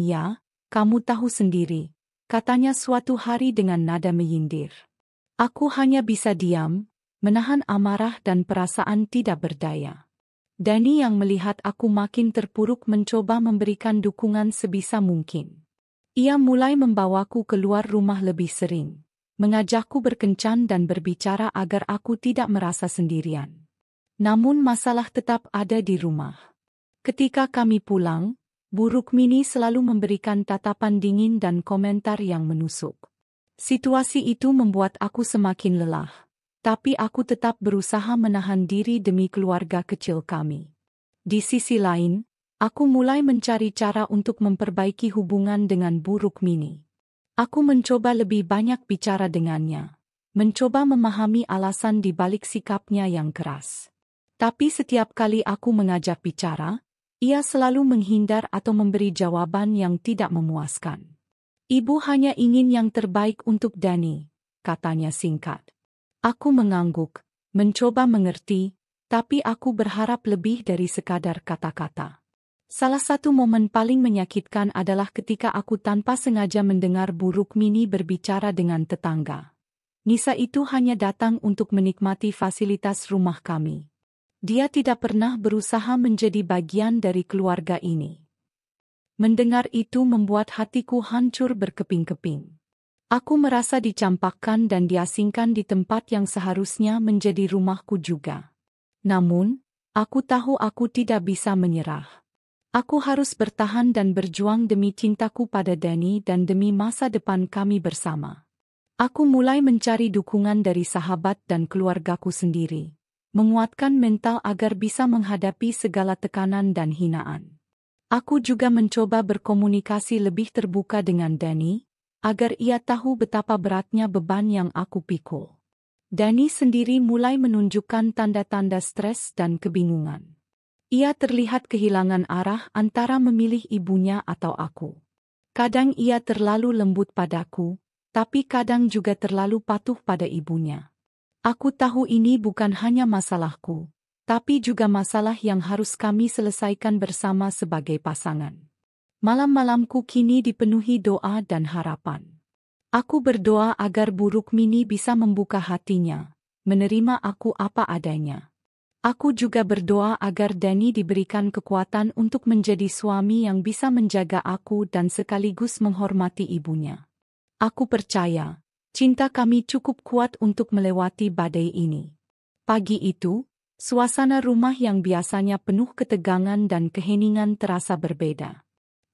kamu tahu sendiri," katanya suatu hari dengan nada menyindir. Aku hanya bisa diam, menahan amarah dan perasaan tidak berdaya. Dani yang melihat aku makin terpuruk mencoba memberikan dukungan sebisa mungkin. Ia mulai membawaku keluar rumah lebih sering, mengajakku berkencan dan berbicara agar aku tidak merasa sendirian. Namun masalah tetap ada di rumah. Ketika kami pulang, Bu Rukmini selalu memberikan tatapan dingin dan komentar yang menusuk. Situasi itu membuat aku semakin lelah, tapi aku tetap berusaha menahan diri demi keluarga kecil kami. Di sisi lain, aku mulai mencari cara untuk memperbaiki hubungan dengan Bu Rukmini. Aku mencoba lebih banyak bicara dengannya, mencoba memahami alasan di balik sikapnya yang keras. Tapi setiap kali aku mengajak bicara, ia selalu menghindar atau memberi jawaban yang tidak memuaskan. "Ibu hanya ingin yang terbaik untuk Dani," katanya singkat. Aku mengangguk, mencoba mengerti, tapi aku berharap lebih dari sekadar kata-kata. Salah satu momen paling menyakitkan adalah ketika aku tanpa sengaja mendengar Bu Rukmini berbicara dengan tetangga. Nisa itu hanya datang untuk menikmati fasilitas rumah kami. Dia tidak pernah berusaha menjadi bagian dari keluarga ini. Mendengar itu membuat hatiku hancur berkeping-keping. Aku merasa dicampakkan dan diasingkan di tempat yang seharusnya menjadi rumahku juga. Namun, aku tahu aku tidak bisa menyerah. Aku harus bertahan dan berjuang demi cintaku pada Dani dan demi masa depan kami bersama. Aku mulai mencari dukungan dari sahabat dan keluargaku sendiri, menguatkan mental agar bisa menghadapi segala tekanan dan hinaan. Aku juga mencoba berkomunikasi lebih terbuka dengan Danny, agar ia tahu betapa beratnya beban yang aku pikul. Danny sendiri mulai menunjukkan tanda-tanda stres dan kebingungan. Ia terlihat kehilangan arah antara memilih ibunya atau aku. Kadang ia terlalu lembut padaku, tapi kadang juga terlalu patuh pada ibunya. Aku tahu ini bukan hanya masalahku, tapi juga masalah yang harus kami selesaikan bersama sebagai pasangan. Malam-malamku kini dipenuhi doa dan harapan. Aku berdoa agar Bu Rukmini bisa membuka hatinya, menerima aku apa adanya. Aku juga berdoa agar Danny diberikan kekuatan untuk menjadi suami yang bisa menjaga aku dan sekaligus menghormati ibunya. Aku percaya, cinta kami cukup kuat untuk melewati badai ini. Pagi itu, suasana rumah yang biasanya penuh ketegangan dan keheningan terasa berbeda.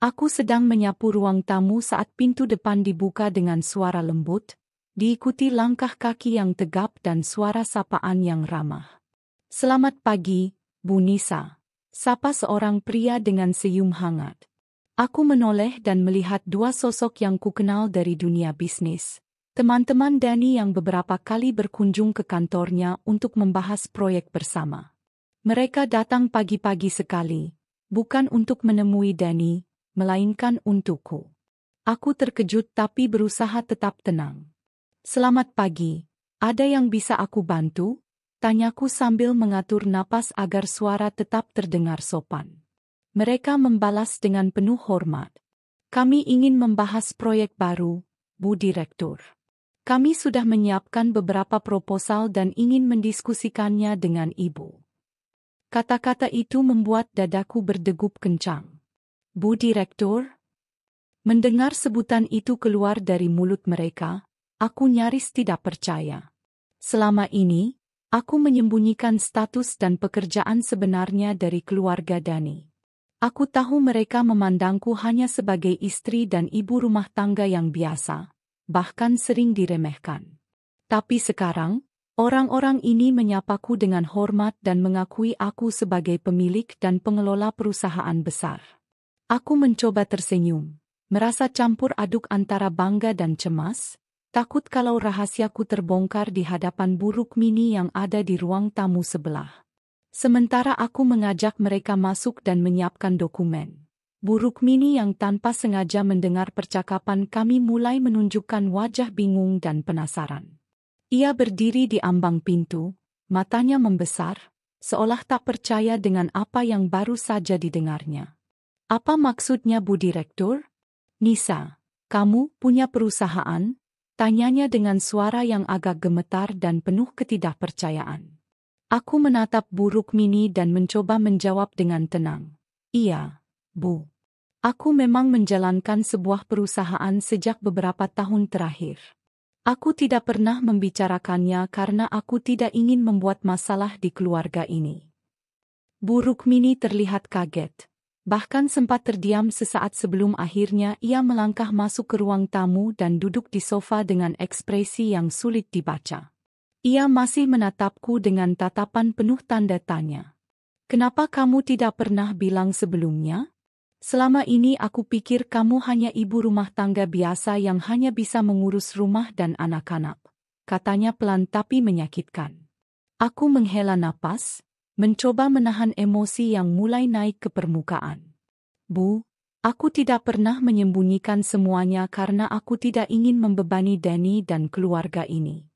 Aku sedang menyapu ruang tamu saat pintu depan dibuka dengan suara lembut, diikuti langkah kaki yang tegap dan suara sapaan yang ramah. "Selamat pagi, Bu Nisa," sapa seorang pria dengan senyum hangat. Aku menoleh dan melihat dua sosok yang kukenal dari dunia bisnis. Teman-teman Danny yang beberapa kali berkunjung ke kantornya untuk membahas proyek bersama. Mereka datang pagi-pagi sekali, bukan untuk menemui Danny, melainkan untukku. Aku terkejut tapi berusaha tetap tenang. "Selamat pagi, ada yang bisa aku bantu?" Tanyaku sambil mengatur napas agar suara tetap terdengar sopan. Mereka membalas dengan penuh hormat. "Kami ingin membahas proyek baru, Bu Direktur. Kami sudah menyiapkan beberapa proposal dan ingin mendiskusikannya dengan Ibu." Kata-kata itu membuat dadaku berdegup kencang. "Bu Direktur?" Mendengar sebutan itu keluar dari mulut mereka, aku nyaris tidak percaya. Selama ini, aku menyembunyikan status dan pekerjaan sebenarnya dari keluarga Danny. Aku tahu mereka memandangku hanya sebagai istri dan ibu rumah tangga yang biasa, bahkan sering diremehkan. Tapi sekarang, orang-orang ini menyapaku dengan hormat dan mengakui aku sebagai pemilik dan pengelola perusahaan besar. Aku mencoba tersenyum, merasa campur aduk antara bangga dan cemas, takut kalau rahasiaku terbongkar di hadapan Bu Rukmini yang ada di ruang tamu sebelah. Sementara aku mengajak mereka masuk dan menyiapkan dokumen, Bu Rukmini yang tanpa sengaja mendengar percakapan kami mulai menunjukkan wajah bingung dan penasaran. Ia berdiri di ambang pintu, matanya membesar, seolah tak percaya dengan apa yang baru saja didengarnya. "Apa maksudnya Bu Direktur?" "Nisa, kamu punya perusahaan?" Tanyanya dengan suara yang agak gemetar dan penuh ketidakpercayaan. Aku menatap Bu Rukmini dan mencoba menjawab dengan tenang. "Iya, Bu. Aku memang menjalankan sebuah perusahaan sejak beberapa tahun terakhir. Aku tidak pernah membicarakannya karena aku tidak ingin membuat masalah di keluarga ini." Bu Rukmini terlihat kaget. Bahkan sempat terdiam sesaat sebelum akhirnya ia melangkah masuk ke ruang tamu dan duduk di sofa dengan ekspresi yang sulit dibaca. Ia masih menatapku dengan tatapan penuh tanda tanya. "Kenapa kamu tidak pernah bilang sebelumnya? Selama ini aku pikir kamu hanya ibu rumah tangga biasa yang hanya bisa mengurus rumah dan anak-anak," katanya pelan tapi menyakitkan. Aku menghela napas, mencoba menahan emosi yang mulai naik ke permukaan. "Bu, aku tidak pernah menyembunyikan semuanya karena aku tidak ingin membebani Danny dan keluarga ini.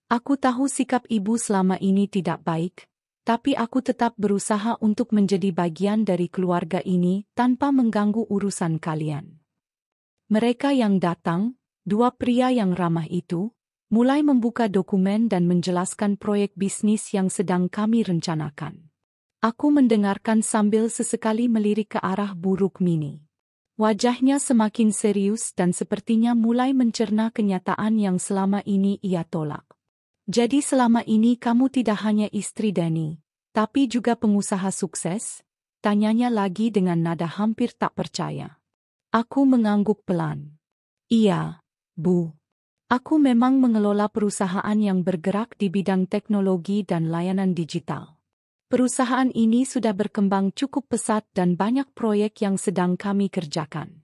Aku tahu sikap ibu selama ini tidak baik, tapi aku tetap berusaha untuk menjadi bagian dari keluarga ini tanpa mengganggu urusan kalian." Mereka yang datang, dua pria yang ramah itu, mulai membuka dokumen dan menjelaskan proyek bisnis yang sedang kami rencanakan. Aku mendengarkan sambil sesekali melirik ke arah Bu Rukmini. Wajahnya semakin serius dan sepertinya mulai mencerna kenyataan yang selama ini ia tolak. "Jadi selama ini kamu tidak hanya istri Danny, tapi juga pengusaha sukses?" Tanyanya lagi dengan nada hampir tak percaya. Aku mengangguk pelan. "Iya, Bu. Aku memang mengelola perusahaan yang bergerak di bidang teknologi dan layanan digital. Perusahaan ini sudah berkembang cukup pesat dan banyak proyek yang sedang kami kerjakan.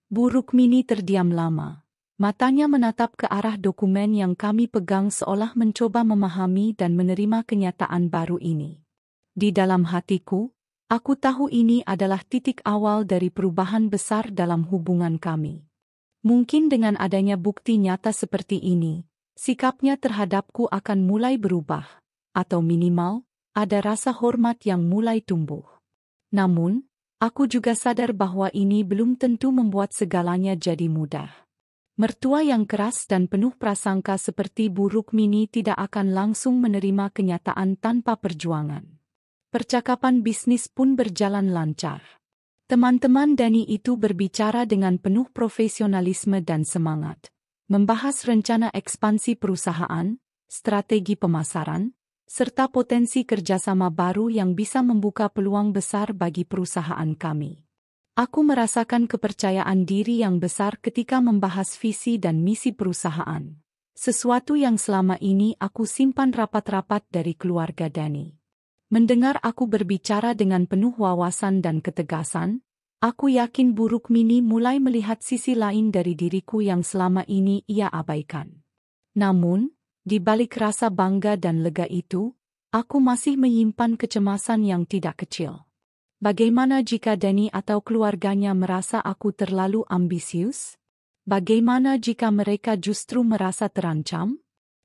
Bu Rukmini terdiam lama. Matanya menatap ke arah dokumen yang kami pegang seolah mencoba memahami dan menerima kenyataan baru ini. Di dalam hatiku, aku tahu ini adalah titik awal dari perubahan besar dalam hubungan kami. Mungkin dengan adanya bukti nyata seperti ini, sikapnya terhadapku akan mulai berubah, atau minimal, ada rasa hormat yang mulai tumbuh. Namun, aku juga sadar bahwa ini belum tentu membuat segalanya jadi mudah. Mertua yang keras dan penuh prasangka seperti Bu Rukmini tidak akan langsung menerima kenyataan tanpa perjuangan. Percakapan bisnis pun berjalan lancar. Teman-teman Dani itu berbicara dengan penuh profesionalisme dan semangat, membahas rencana ekspansi perusahaan, strategi pemasaran, serta potensi kerjasama baru yang bisa membuka peluang besar bagi perusahaan kami. Aku merasakan kepercayaan diri yang besar ketika membahas visi dan misi perusahaan, sesuatu yang selama ini aku simpan rapat-rapat dari keluarga Dani. Mendengar aku berbicara dengan penuh wawasan dan ketegasan, aku yakin Bu Rukmini mulai melihat sisi lain dari diriku yang selama ini ia abaikan. Namun, di balik rasa bangga dan lega itu, aku masih menyimpan kecemasan yang tidak kecil. Bagaimana jika Dani atau keluarganya merasa aku terlalu ambisius? Bagaimana jika mereka justru merasa terancam?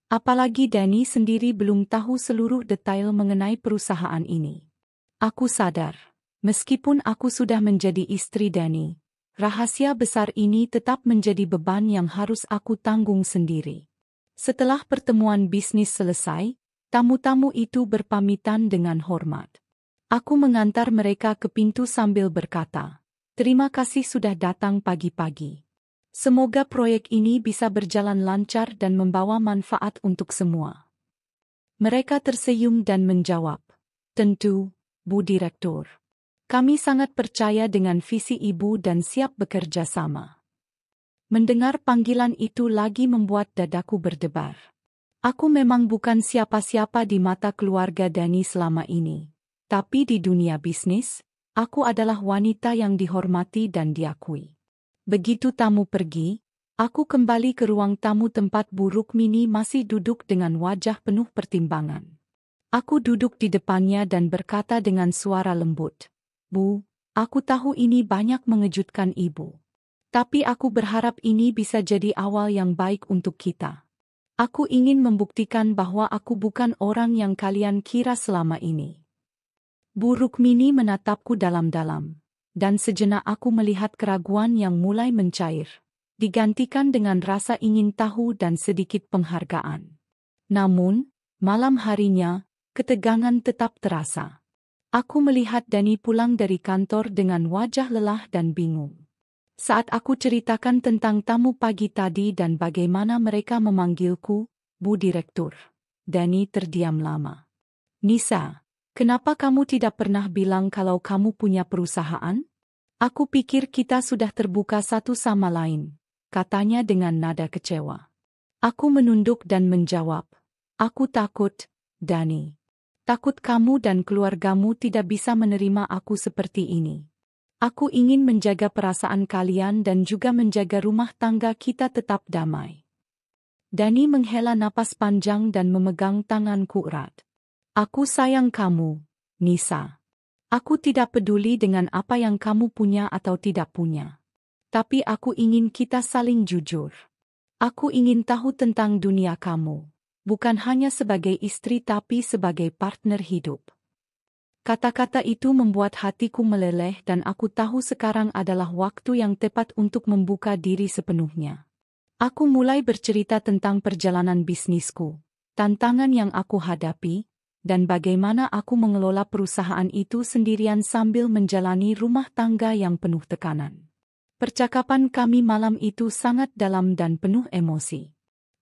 Apalagi Dani sendiri belum tahu seluruh detail mengenai perusahaan ini. Aku sadar, meskipun aku sudah menjadi istri Dani, rahasia besar ini tetap menjadi beban yang harus aku tanggung sendiri. Setelah pertemuan bisnis selesai, tamu-tamu itu berpamitan dengan hormat. Aku mengantar mereka ke pintu sambil berkata, "Terima kasih sudah datang pagi-pagi. Semoga proyek ini bisa berjalan lancar dan membawa manfaat untuk semua." Mereka tersenyum dan menjawab, "Tentu, Bu Direktur. Kami sangat percaya dengan visi Ibu dan siap bekerja sama." Mendengar panggilan itu lagi membuat dadaku berdebar. Aku memang bukan siapa-siapa di mata keluarga Dani selama ini. Tapi di dunia bisnis, aku adalah wanita yang dihormati dan diakui. Begitu tamu pergi, aku kembali ke ruang tamu tempat Bu Rukmini masih duduk dengan wajah penuh pertimbangan. Aku duduk di depannya dan berkata dengan suara lembut, "Bu, aku tahu ini banyak mengejutkan Ibu. Tapi aku berharap ini bisa jadi awal yang baik untuk kita. Aku ingin membuktikan bahwa aku bukan orang yang kalian kira selama ini." Bu Rukmini menatapku dalam-dalam, dan sejenak aku melihat keraguan yang mulai mencair, digantikan dengan rasa ingin tahu dan sedikit penghargaan. Namun, malam harinya, ketegangan tetap terasa. Aku melihat Dani pulang dari kantor dengan wajah lelah dan bingung. Saat aku ceritakan tentang tamu pagi tadi dan bagaimana mereka memanggilku, "Bu Direktur," Dani terdiam lama. "Nisa, kenapa kamu tidak pernah bilang kalau kamu punya perusahaan? Aku pikir kita sudah terbuka satu sama lain," katanya dengan nada kecewa. Aku menunduk dan menjawab, "Aku takut, Dani. Takut kamu dan keluargamu tidak bisa menerima aku seperti ini. Aku ingin menjaga perasaan kalian dan juga menjaga rumah tangga kita tetap damai." Dani menghela napas panjang dan memegang tanganku erat. "Aku sayang kamu, Nisa. Aku tidak peduli dengan apa yang kamu punya atau tidak punya. Tapi aku ingin kita saling jujur. Aku ingin tahu tentang dunia kamu, bukan hanya sebagai istri tapi sebagai partner hidup." Kata-kata itu membuat hatiku meleleh dan aku tahu sekarang adalah waktu yang tepat untuk membuka diri sepenuhnya. Aku mulai bercerita tentang perjalanan bisnisku, tantangan yang aku hadapi, dan bagaimana aku mengelola perusahaan itu sendirian sambil menjalani rumah tangga yang penuh tekanan. Percakapan kami malam itu sangat dalam dan penuh emosi.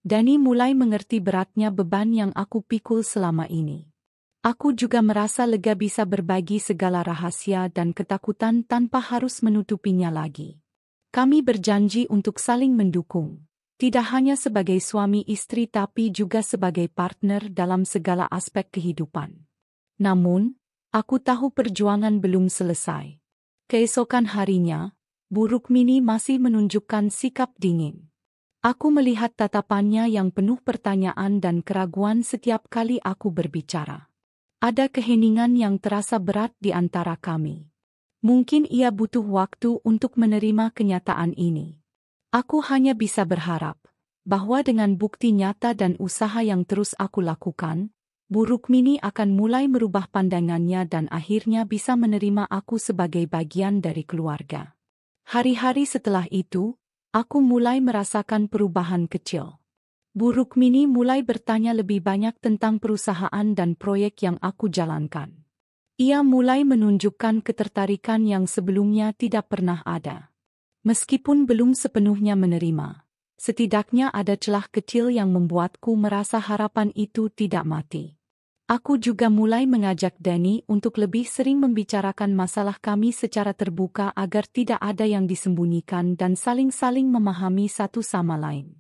Dani mulai mengerti beratnya beban yang aku pikul selama ini. Aku juga merasa lega bisa berbagi segala rahasia dan ketakutan tanpa harus menutupinya lagi. Kami berjanji untuk saling mendukung. Tidak hanya sebagai suami istri tapi juga sebagai partner dalam segala aspek kehidupan. Namun, aku tahu perjuangan belum selesai. Keesokan harinya, Bu Rukmini masih menunjukkan sikap dingin. Aku melihat tatapannya yang penuh pertanyaan dan keraguan setiap kali aku berbicara. Ada keheningan yang terasa berat di antara kami. Mungkin ia butuh waktu untuk menerima kenyataan ini. Aku hanya bisa berharap bahwa dengan bukti nyata dan usaha yang terus aku lakukan, Bu Rukmini akan mulai merubah pandangannya dan akhirnya bisa menerima aku sebagai bagian dari keluarga. Hari-hari setelah itu, aku mulai merasakan perubahan kecil. Bu Rukmini mulai bertanya lebih banyak tentang perusahaan dan proyek yang aku jalankan. Ia mulai menunjukkan ketertarikan yang sebelumnya tidak pernah ada. Meskipun belum sepenuhnya menerima, setidaknya ada celah kecil yang membuatku merasa harapan itu tidak mati. Aku juga mulai mengajak Danny untuk lebih sering membicarakan masalah kami secara terbuka agar tidak ada yang disembunyikan dan saling-saling memahami satu sama lain.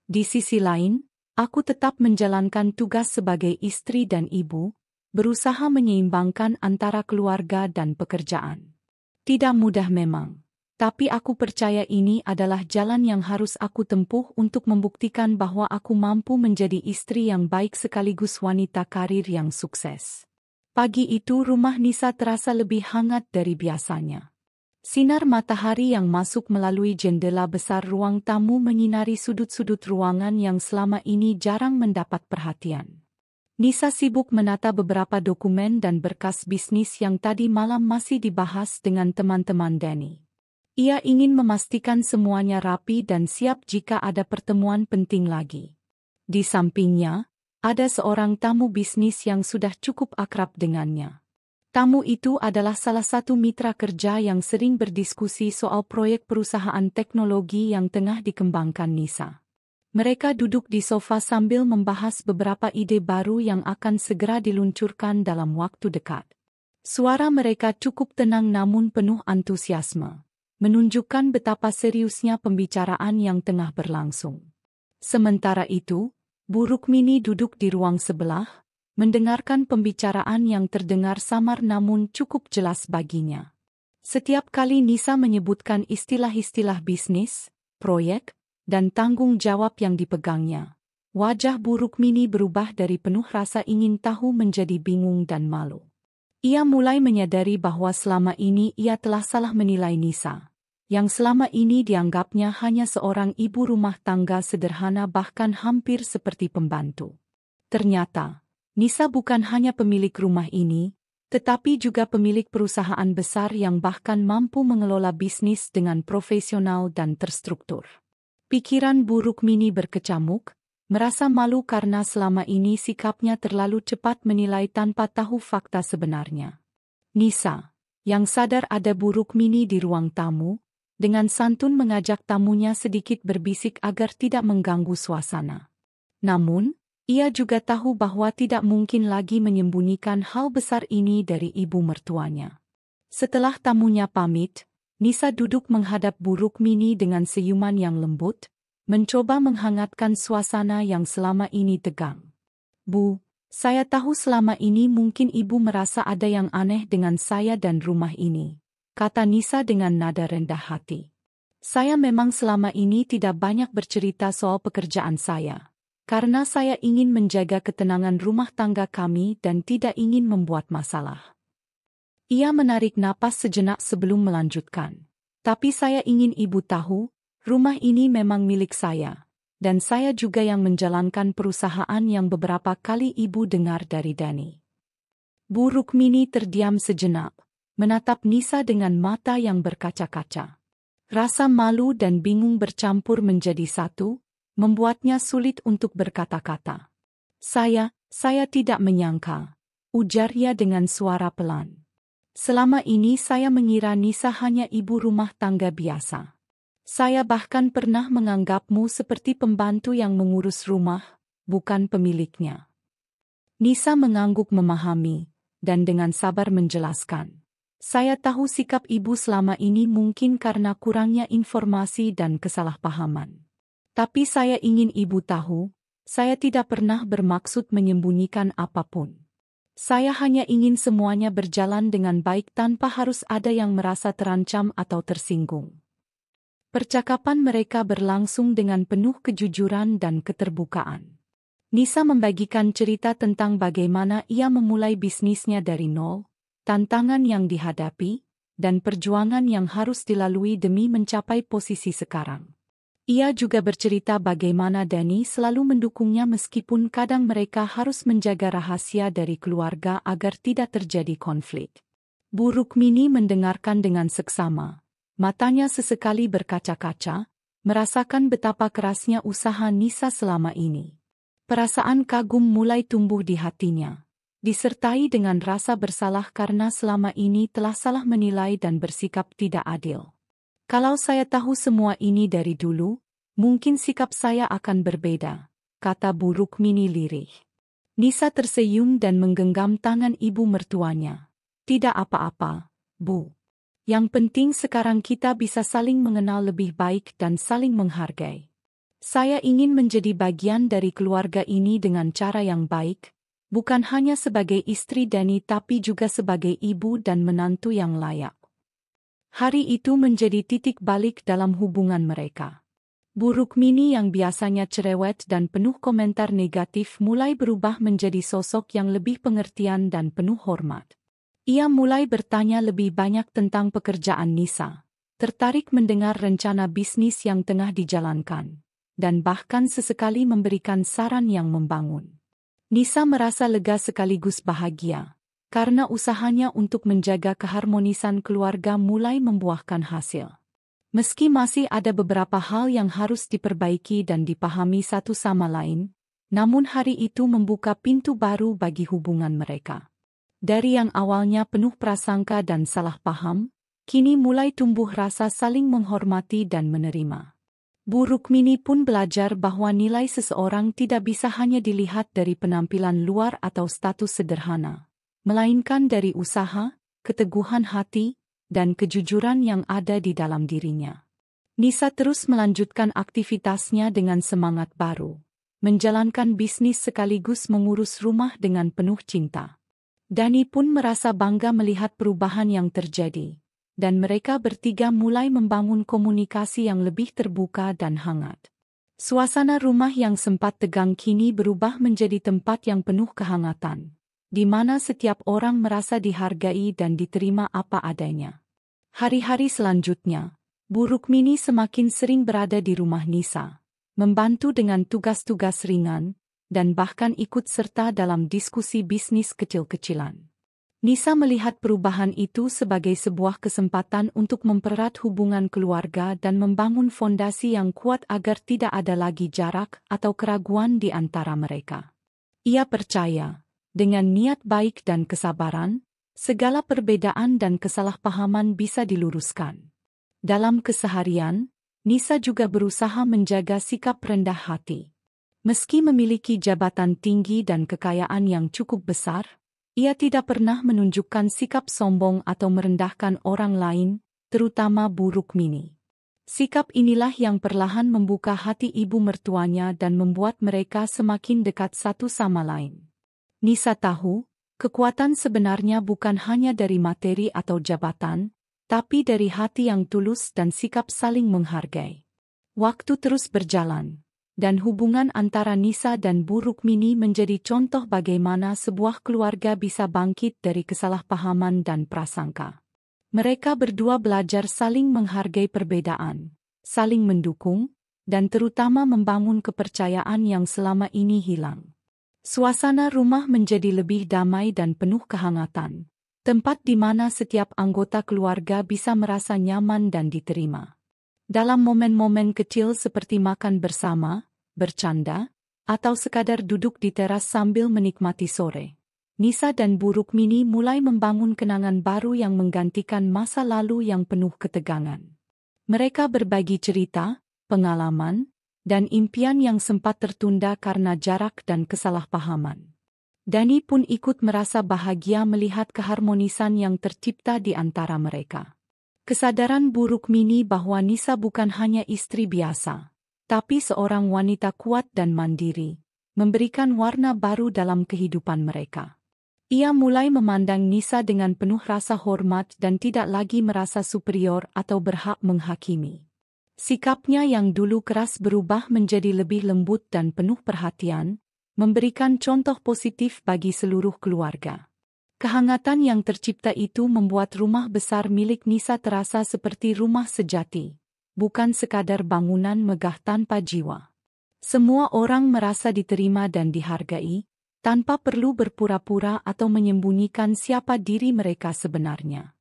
Di sisi lain, aku tetap menjalankan tugas sebagai istri dan ibu, berusaha menyeimbangkan antara keluarga dan pekerjaan. Tidak mudah memang. Tapi aku percaya ini adalah jalan yang harus aku tempuh untuk membuktikan bahwa aku mampu menjadi istri yang baik sekaligus wanita karir yang sukses. Pagi itu rumah Nisa terasa lebih hangat dari biasanya. Sinar matahari yang masuk melalui jendela besar ruang tamu menyinari sudut-sudut ruangan yang selama ini jarang mendapat perhatian. Nisa sibuk menata beberapa dokumen dan berkas bisnis yang tadi malam masih dibahas dengan teman-teman Danny. Ia ingin memastikan semuanya rapi dan siap jika ada pertemuan penting lagi. Di sampingnya, ada seorang tamu bisnis yang sudah cukup akrab dengannya. Tamu itu adalah salah satu mitra kerja yang sering berdiskusi soal proyek perusahaan teknologi yang tengah dikembangkan Nisa. Mereka duduk di sofa sambil membahas beberapa ide baru yang akan segera diluncurkan dalam waktu dekat. Suara mereka cukup tenang namun penuh antusiasme, menunjukkan betapa seriusnya pembicaraan yang tengah berlangsung. Sementara itu, Bu Rukmini duduk di ruang sebelah, mendengarkan pembicaraan yang terdengar samar namun cukup jelas baginya. Setiap kali Nisa menyebutkan istilah-istilah bisnis, proyek, dan tanggung jawab yang dipegangnya, wajah Bu Rukmini berubah dari penuh rasa ingin tahu menjadi bingung dan malu. Ia mulai menyadari bahwa selama ini ia telah salah menilai Nisa, yang selama ini dianggapnya hanya seorang ibu rumah tangga sederhana bahkan hampir seperti pembantu. Ternyata, Nisa bukan hanya pemilik rumah ini, tetapi juga pemilik perusahaan besar yang bahkan mampu mengelola bisnis dengan profesional dan terstruktur. Pikiran Bu Rukmini berkecamuk, merasa malu karena selama ini sikapnya terlalu cepat menilai tanpa tahu fakta sebenarnya. Nisa, yang sadar ada Bu Rukmini di ruang tamu, dengan santun mengajak tamunya sedikit berbisik agar tidak mengganggu suasana. Namun, ia juga tahu bahwa tidak mungkin lagi menyembunyikan hal besar ini dari ibu mertuanya. Setelah tamunya pamit, Nisa duduk menghadap Bu Rukmini dengan senyuman yang lembut, mencoba menghangatkan suasana yang selama ini tegang. Bu, saya tahu selama ini mungkin ibu merasa ada yang aneh dengan saya dan rumah ini, kata Nisa dengan nada rendah hati. Saya memang selama ini tidak banyak bercerita soal pekerjaan saya, karena saya ingin menjaga ketenangan rumah tangga kami dan tidak ingin membuat masalah. Ia menarik napas sejenak sebelum melanjutkan. Tapi saya ingin ibu tahu, rumah ini memang milik saya, dan saya juga yang menjalankan perusahaan yang beberapa kali ibu dengar dari Danny. Bu Rukmini terdiam sejenak, menatap Nisa dengan mata yang berkaca-kaca. Rasa malu dan bingung bercampur menjadi satu, membuatnya sulit untuk berkata-kata. Saya tidak menyangka, ujarnya dengan suara pelan. Selama ini saya mengira Nisa hanya ibu rumah tangga biasa. Saya bahkan pernah menganggapmu seperti pembantu yang mengurus rumah, bukan pemiliknya. Nisa mengangguk memahami, dan dengan sabar menjelaskan. Saya tahu sikap ibu selama ini mungkin karena kurangnya informasi dan kesalahpahaman. Tapi saya ingin ibu tahu, saya tidak pernah bermaksud menyembunyikan apapun. Saya hanya ingin semuanya berjalan dengan baik tanpa harus ada yang merasa terancam atau tersinggung. Percakapan mereka berlangsung dengan penuh kejujuran dan keterbukaan. Nisa membagikan cerita tentang bagaimana ia memulai bisnisnya dari nol, tantangan yang dihadapi, dan perjuangan yang harus dilalui demi mencapai posisi sekarang. Ia juga bercerita bagaimana Danny selalu mendukungnya meskipun kadang mereka harus menjaga rahasia dari keluarga agar tidak terjadi konflik. Bu Rukmini mendengarkan dengan seksama. Matanya sesekali berkaca-kaca, merasakan betapa kerasnya usaha Nisa selama ini. Perasaan kagum mulai tumbuh di hatinya, disertai dengan rasa bersalah karena selama ini telah salah menilai dan bersikap tidak adil. Kalau saya tahu semua ini dari dulu, mungkin sikap saya akan berbeda, kata Bu Rukmini lirih. Nisa tersenyum dan menggenggam tangan ibu mertuanya. Tidak apa-apa, Bu. Yang penting sekarang kita bisa saling mengenal lebih baik dan saling menghargai. Saya ingin menjadi bagian dari keluarga ini dengan cara yang baik, bukan hanya sebagai istri Danny tapi juga sebagai ibu dan menantu yang layak. Hari itu menjadi titik balik dalam hubungan mereka. Bu Rukmini yang biasanya cerewet dan penuh komentar negatif mulai berubah menjadi sosok yang lebih pengertian dan penuh hormat. Ia mulai bertanya lebih banyak tentang pekerjaan Nisa, tertarik mendengar rencana bisnis yang tengah dijalankan, dan bahkan sesekali memberikan saran yang membangun. Nisa merasa lega sekaligus bahagia, karena usahanya untuk menjaga keharmonisan keluarga mulai membuahkan hasil. Meski masih ada beberapa hal yang harus diperbaiki dan dipahami satu sama lain, namun hari itu membuka pintu baru bagi hubungan mereka. Dari yang awalnya penuh prasangka dan salah paham, kini mulai tumbuh rasa saling menghormati dan menerima. Bu Rukmini pun belajar bahwa nilai seseorang tidak bisa hanya dilihat dari penampilan luar atau status sederhana, melainkan dari usaha, keteguhan hati, dan kejujuran yang ada di dalam dirinya. Nisa terus melanjutkan aktivitasnya dengan semangat baru, menjalankan bisnis sekaligus mengurus rumah dengan penuh cinta. Danny pun merasa bangga melihat perubahan yang terjadi, dan mereka bertiga mulai membangun komunikasi yang lebih terbuka dan hangat. Suasana rumah yang sempat tegang kini berubah menjadi tempat yang penuh kehangatan, di mana setiap orang merasa dihargai dan diterima apa adanya. Hari-hari selanjutnya, Bu Rukmini semakin sering berada di rumah Nisa, membantu dengan tugas-tugas ringan, dan bahkan ikut serta dalam diskusi bisnis kecil-kecilan. Nisa melihat perubahan itu sebagai sebuah kesempatan untuk mempererat hubungan keluarga dan membangun fondasi yang kuat agar tidak ada lagi jarak atau keraguan di antara mereka. Ia percaya, dengan niat baik dan kesabaran, segala perbedaan dan kesalahpahaman bisa diluruskan. Dalam keseharian, Nisa juga berusaha menjaga sikap rendah hati. Meski memiliki jabatan tinggi dan kekayaan yang cukup besar, ia tidak pernah menunjukkan sikap sombong atau merendahkan orang lain, terutama Bu Rukmini. Sikap inilah yang perlahan membuka hati ibu mertuanya dan membuat mereka semakin dekat satu sama lain. Nisa tahu, kekuatan sebenarnya bukan hanya dari materi atau jabatan, tapi dari hati yang tulus dan sikap saling menghargai. Waktu terus berjalan, dan hubungan antara Nisa dan Bu Rukmini menjadi contoh bagaimana sebuah keluarga bisa bangkit dari kesalahpahaman dan prasangka. Mereka berdua belajar saling menghargai perbedaan, saling mendukung, dan terutama membangun kepercayaan yang selama ini hilang. Suasana rumah menjadi lebih damai dan penuh kehangatan, tempat di mana setiap anggota keluarga bisa merasa nyaman dan diterima. Dalam momen-momen kecil seperti makan bersama, bercanda, atau sekadar duduk di teras sambil menikmati sore, Nisa dan Bu Rukmini mulai membangun kenangan baru yang menggantikan masa lalu yang penuh ketegangan. Mereka berbagi cerita, pengalaman, dan impian yang sempat tertunda karena jarak dan kesalahpahaman. Danny pun ikut merasa bahagia melihat keharmonisan yang tercipta di antara mereka. Kesadaran Bu Rukmini bahwa Nisa bukan hanya istri biasa, tapi seorang wanita kuat dan mandiri, memberikan warna baru dalam kehidupan mereka. Ia mulai memandang Nisa dengan penuh rasa hormat dan tidak lagi merasa superior atau berhak menghakimi. Sikapnya yang dulu keras berubah menjadi lebih lembut dan penuh perhatian, memberikan contoh positif bagi seluruh keluarga. Kehangatan yang tercipta itu membuat rumah besar milik Nisa terasa seperti rumah sejati, bukan sekadar bangunan megah tanpa jiwa. Semua orang merasa diterima dan dihargai, tanpa perlu berpura-pura atau menyembunyikan siapa diri mereka sebenarnya.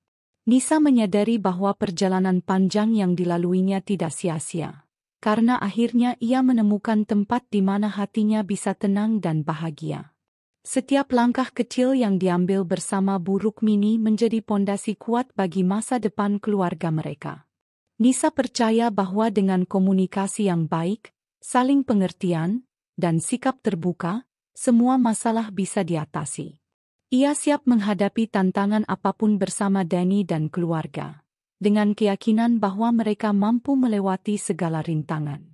Nisa menyadari bahwa perjalanan panjang yang dilaluinya tidak sia-sia, karena akhirnya ia menemukan tempat di mana hatinya bisa tenang dan bahagia. Setiap langkah kecil yang diambil bersama Bu Rukmini menjadi pondasi kuat bagi masa depan keluarga mereka. Nisa percaya bahwa dengan komunikasi yang baik, saling pengertian, dan sikap terbuka, semua masalah bisa diatasi. Ia siap menghadapi tantangan apapun bersama Danny dan keluarga, dengan keyakinan bahwa mereka mampu melewati segala rintangan.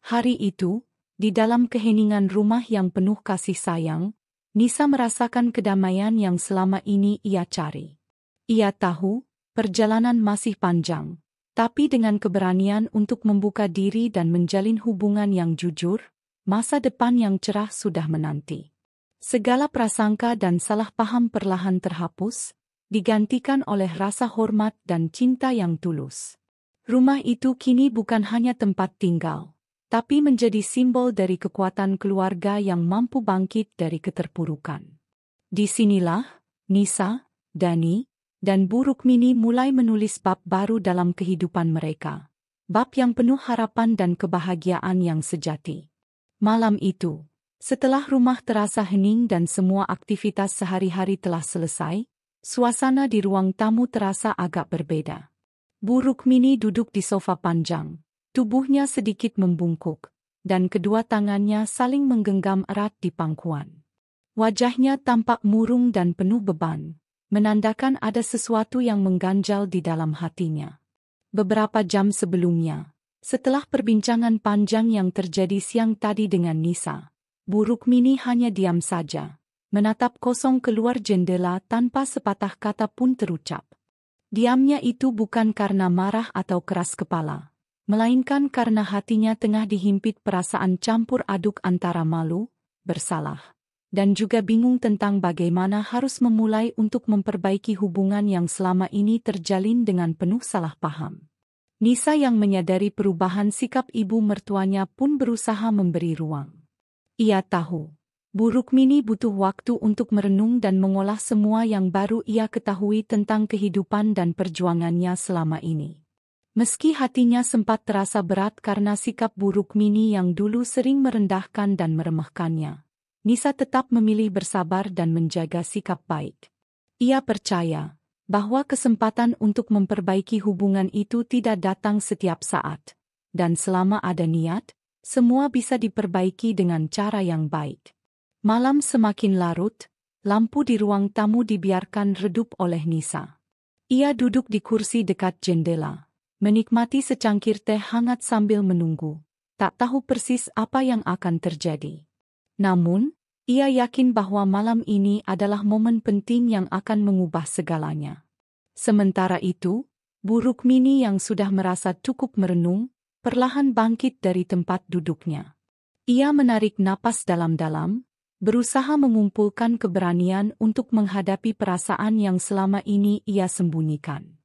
Hari itu, di dalam keheningan rumah yang penuh kasih sayang, Nisa merasakan kedamaian yang selama ini ia cari. Ia tahu, perjalanan masih panjang, tapi dengan keberanian untuk membuka diri dan menjalin hubungan yang jujur, masa depan yang cerah sudah menanti. Segala prasangka dan salah paham perlahan terhapus, digantikan oleh rasa hormat dan cinta yang tulus. Rumah itu kini bukan hanya tempat tinggal, tapi menjadi simbol dari kekuatan keluarga yang mampu bangkit dari keterpurukan. Disinilah, Nisa, Danny, dan Bu Rukmini mulai menulis bab baru dalam kehidupan mereka. Bab yang penuh harapan dan kebahagiaan yang sejati. Malam itu, setelah rumah terasa hening dan semua aktivitas sehari-hari telah selesai, suasana di ruang tamu terasa agak berbeda. Bu Rukmini duduk di sofa panjang. Tubuhnya sedikit membungkuk, dan kedua tangannya saling menggenggam erat di pangkuan. Wajahnya tampak murung dan penuh beban, menandakan ada sesuatu yang mengganjal di dalam hatinya. Beberapa jam sebelumnya, setelah perbincangan panjang yang terjadi siang tadi dengan Nisa, Bu Rukmini hanya diam saja, menatap kosong keluar jendela tanpa sepatah kata pun terucap. Diamnya itu bukan karena marah atau keras kepala, melainkan karena hatinya tengah dihimpit perasaan campur aduk antara malu, bersalah, dan juga bingung tentang bagaimana harus memulai untuk memperbaiki hubungan yang selama ini terjalin dengan penuh salah paham. Nisa yang menyadari perubahan sikap ibu mertuanya pun berusaha memberi ruang. Ia tahu, Bu Rukmini butuh waktu untuk merenung dan mengolah semua yang baru ia ketahui tentang kehidupan dan perjuangannya selama ini. Meski hatinya sempat terasa berat karena sikap Bu Rukmini yang dulu sering merendahkan dan meremehkannya, Nisa tetap memilih bersabar dan menjaga sikap baik. Ia percaya bahwa kesempatan untuk memperbaiki hubungan itu tidak datang setiap saat, dan selama ada niat, semua bisa diperbaiki dengan cara yang baik. Malam semakin larut, lampu di ruang tamu dibiarkan redup oleh Nisa. Ia duduk di kursi dekat jendela, menikmati secangkir teh hangat sambil menunggu, tak tahu persis apa yang akan terjadi. Namun, ia yakin bahwa malam ini adalah momen penting yang akan mengubah segalanya. Sementara itu, Bu Rukmini yang sudah merasa cukup merenung, perlahan bangkit dari tempat duduknya. Ia menarik napas dalam-dalam, berusaha mengumpulkan keberanian untuk menghadapi perasaan yang selama ini ia sembunyikan.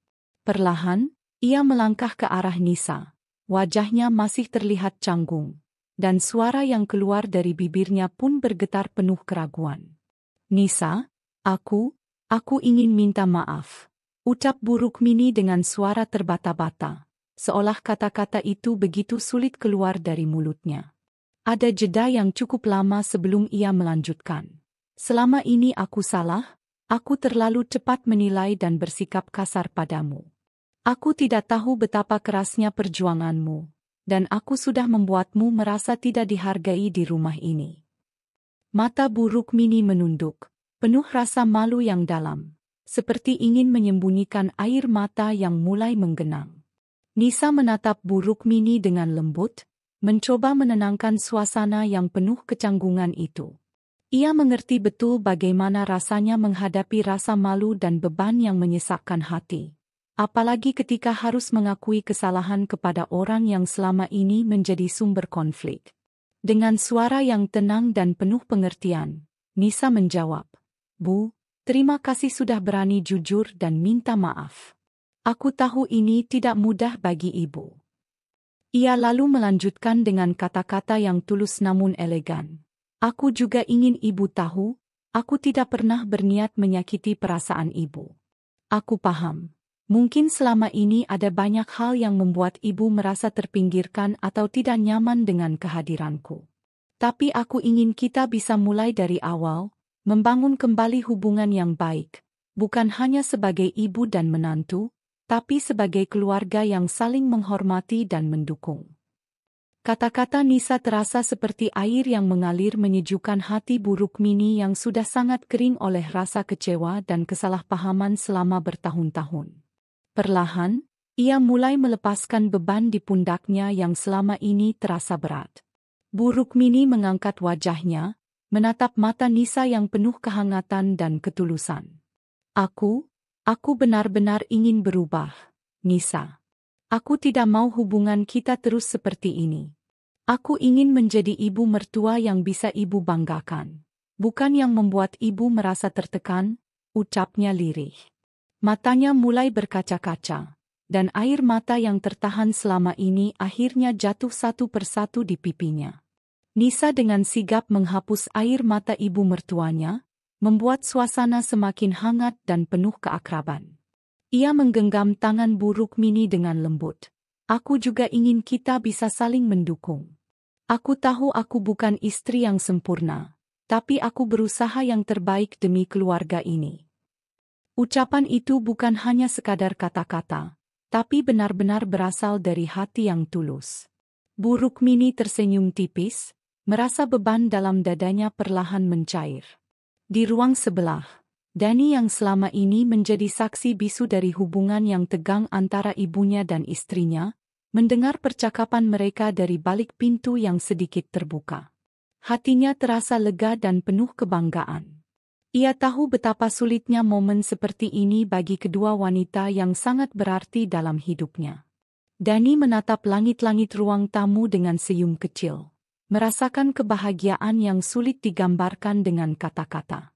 Perlahan, ia melangkah ke arah Nisa. Wajahnya masih terlihat canggung, dan suara yang keluar dari bibirnya pun bergetar penuh keraguan. "Nisa, aku ingin minta maaf," ucap Bu Rukmini dengan suara terbata-bata, seolah kata-kata itu begitu sulit keluar dari mulutnya. Ada jeda yang cukup lama sebelum ia melanjutkan. "Selama ini aku salah, aku terlalu cepat menilai dan bersikap kasar padamu. Aku tidak tahu betapa kerasnya perjuanganmu, dan aku sudah membuatmu merasa tidak dihargai di rumah ini." Mata Bu Rukmini menunduk, penuh rasa malu yang dalam, seperti ingin menyembunyikan air mata yang mulai menggenang. Nisa menatap Bu Rukmini dengan lembut, mencoba menenangkan suasana yang penuh kecanggungan itu. Ia mengerti betul bagaimana rasanya menghadapi rasa malu dan beban yang menyesakkan hati. Apalagi ketika harus mengakui kesalahan kepada orang yang selama ini menjadi sumber konflik. Dengan suara yang tenang dan penuh pengertian, Nisa menjawab, "Bu, terima kasih sudah berani jujur dan minta maaf. Aku tahu ini tidak mudah bagi Ibu." Ia lalu melanjutkan dengan kata-kata yang tulus namun elegan. "Aku juga ingin Ibu tahu, aku tidak pernah berniat menyakiti perasaan Ibu. Aku paham. Mungkin selama ini ada banyak hal yang membuat Ibu merasa terpinggirkan atau tidak nyaman dengan kehadiranku. Tapi aku ingin kita bisa mulai dari awal, membangun kembali hubungan yang baik, bukan hanya sebagai ibu dan menantu, tapi sebagai keluarga yang saling menghormati dan mendukung." Kata-kata Nisa terasa seperti air yang mengalir menyejukkan hati Bu Rukmini yang sudah sangat kering oleh rasa kecewa dan kesalahpahaman selama bertahun-tahun. Perlahan, ia mulai melepaskan beban di pundaknya yang selama ini terasa berat. Bu Rukmini mengangkat wajahnya, menatap mata Nisa yang penuh kehangatan dan ketulusan. Aku benar-benar ingin berubah, Nisa. Aku tidak mau hubungan kita terus seperti ini. Aku ingin menjadi ibu mertua yang bisa Ibu banggakan, bukan yang membuat Ibu merasa tertekan, ucapnya lirih. Matanya mulai berkaca-kaca, dan air mata yang tertahan selama ini akhirnya jatuh satu persatu di pipinya. Nisa dengan sigap menghapus air mata ibu mertuanya, membuat suasana semakin hangat dan penuh keakraban. Ia menggenggam tangan Bu Rukmini dengan lembut. "Aku juga ingin kita bisa saling mendukung. Aku tahu aku bukan istri yang sempurna, tapi aku berusaha yang terbaik demi keluarga ini." Ucapan itu bukan hanya sekadar kata-kata, tapi benar-benar berasal dari hati yang tulus. Bu Rukmini tersenyum tipis, merasa beban dalam dadanya perlahan mencair. Di ruang sebelah, Dani yang selama ini menjadi saksi bisu dari hubungan yang tegang antara ibunya dan istrinya, mendengar percakapan mereka dari balik pintu yang sedikit terbuka. Hatinya terasa lega dan penuh kebanggaan. Ia tahu betapa sulitnya momen seperti ini bagi kedua wanita yang sangat berarti dalam hidupnya. Dani menatap langit-langit ruang tamu dengan senyum kecil, merasakan kebahagiaan yang sulit digambarkan dengan kata-kata.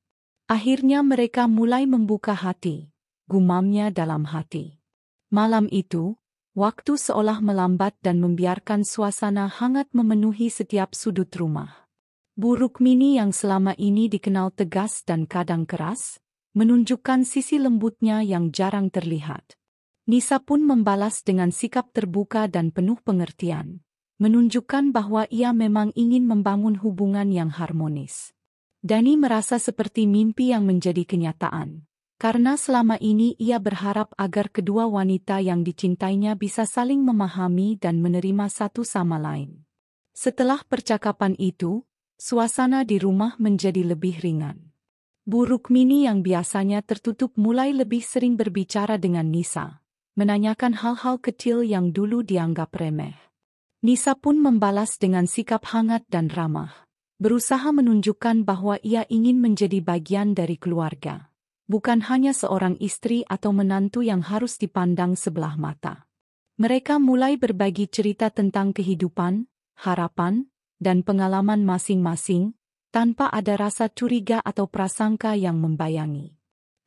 Akhirnya mereka mulai membuka hati, gumamnya dalam hati. Malam itu, waktu seolah melambat dan membiarkan suasana hangat memenuhi setiap sudut rumah. Bu Rukmini yang selama ini dikenal tegas dan kadang keras, menunjukkan sisi lembutnya yang jarang terlihat. Nisa pun membalas dengan sikap terbuka dan penuh pengertian, menunjukkan bahwa ia memang ingin membangun hubungan yang harmonis. Dani merasa seperti mimpi yang menjadi kenyataan, karena selama ini ia berharap agar kedua wanita yang dicintainya bisa saling memahami dan menerima satu sama lain. Setelah percakapan itu, suasana di rumah menjadi lebih ringan. Bu Rukmini yang biasanya tertutup mulai lebih sering berbicara dengan Nisa, menanyakan hal-hal kecil yang dulu dianggap remeh. Nisa pun membalas dengan sikap hangat dan ramah, berusaha menunjukkan bahwa ia ingin menjadi bagian dari keluarga, bukan hanya seorang istri atau menantu yang harus dipandang sebelah mata. Mereka mulai berbagi cerita tentang kehidupan, harapan, dan pengalaman masing-masing, tanpa ada rasa curiga atau prasangka yang membayangi.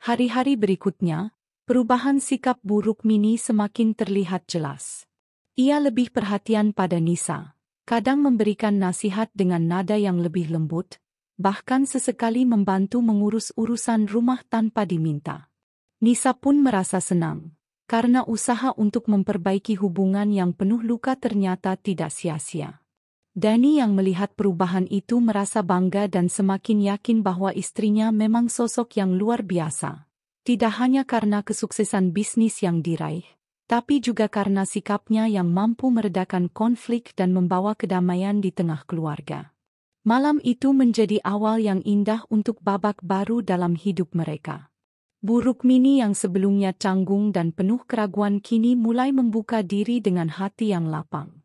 Hari-hari berikutnya, perubahan sikap Bu Rukmini semakin terlihat jelas. Ia lebih perhatian pada Nisa, kadang memberikan nasihat dengan nada yang lebih lembut, bahkan sesekali membantu mengurus urusan rumah tanpa diminta. Nisa pun merasa senang, karena usaha untuk memperbaiki hubungan yang penuh luka ternyata tidak sia-sia. Dani yang melihat perubahan itu merasa bangga dan semakin yakin bahwa istrinya memang sosok yang luar biasa. Tidak hanya karena kesuksesan bisnis yang diraih, tapi juga karena sikapnya yang mampu meredakan konflik dan membawa kedamaian di tengah keluarga. Malam itu menjadi awal yang indah untuk babak baru dalam hidup mereka. Bu Rukmini yang sebelumnya canggung dan penuh keraguan kini mulai membuka diri dengan hati yang lapang.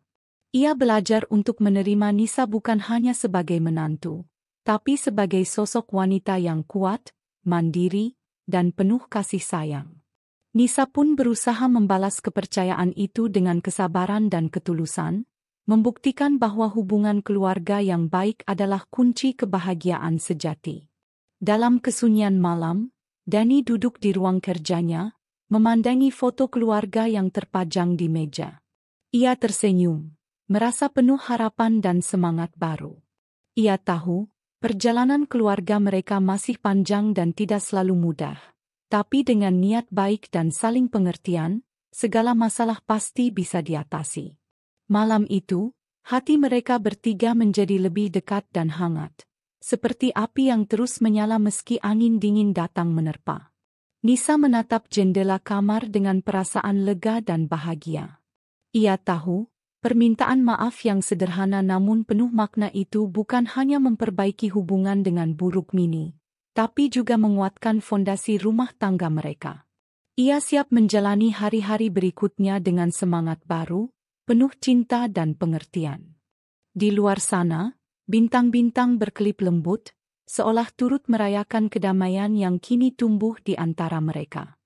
Ia belajar untuk menerima Nisa bukan hanya sebagai menantu, tapi sebagai sosok wanita yang kuat, mandiri, dan penuh kasih sayang. Nisa pun berusaha membalas kepercayaan itu dengan kesabaran dan ketulusan, membuktikan bahwa hubungan keluarga yang baik adalah kunci kebahagiaan sejati. Dalam kesunyian malam, Dani duduk di ruang kerjanya, memandangi foto keluarga yang terpajang di meja. Ia tersenyum, merasa penuh harapan dan semangat baru. Ia tahu, perjalanan keluarga mereka masih panjang dan tidak selalu mudah. Tapi dengan niat baik dan saling pengertian, segala masalah pasti bisa diatasi. Malam itu, hati mereka bertiga menjadi lebih dekat dan hangat. Seperti api yang terus menyala meski angin dingin datang menerpa. Nisa menatap jendela kamar dengan perasaan lega dan bahagia. Ia tahu, permintaan maaf yang sederhana namun penuh makna itu bukan hanya memperbaiki hubungan dengan Bu Rukmini, tapi juga menguatkan fondasi rumah tangga mereka. Ia siap menjalani hari-hari berikutnya dengan semangat baru, penuh cinta dan pengertian. Di luar sana, bintang-bintang berkelip lembut, seolah turut merayakan kedamaian yang kini tumbuh di antara mereka.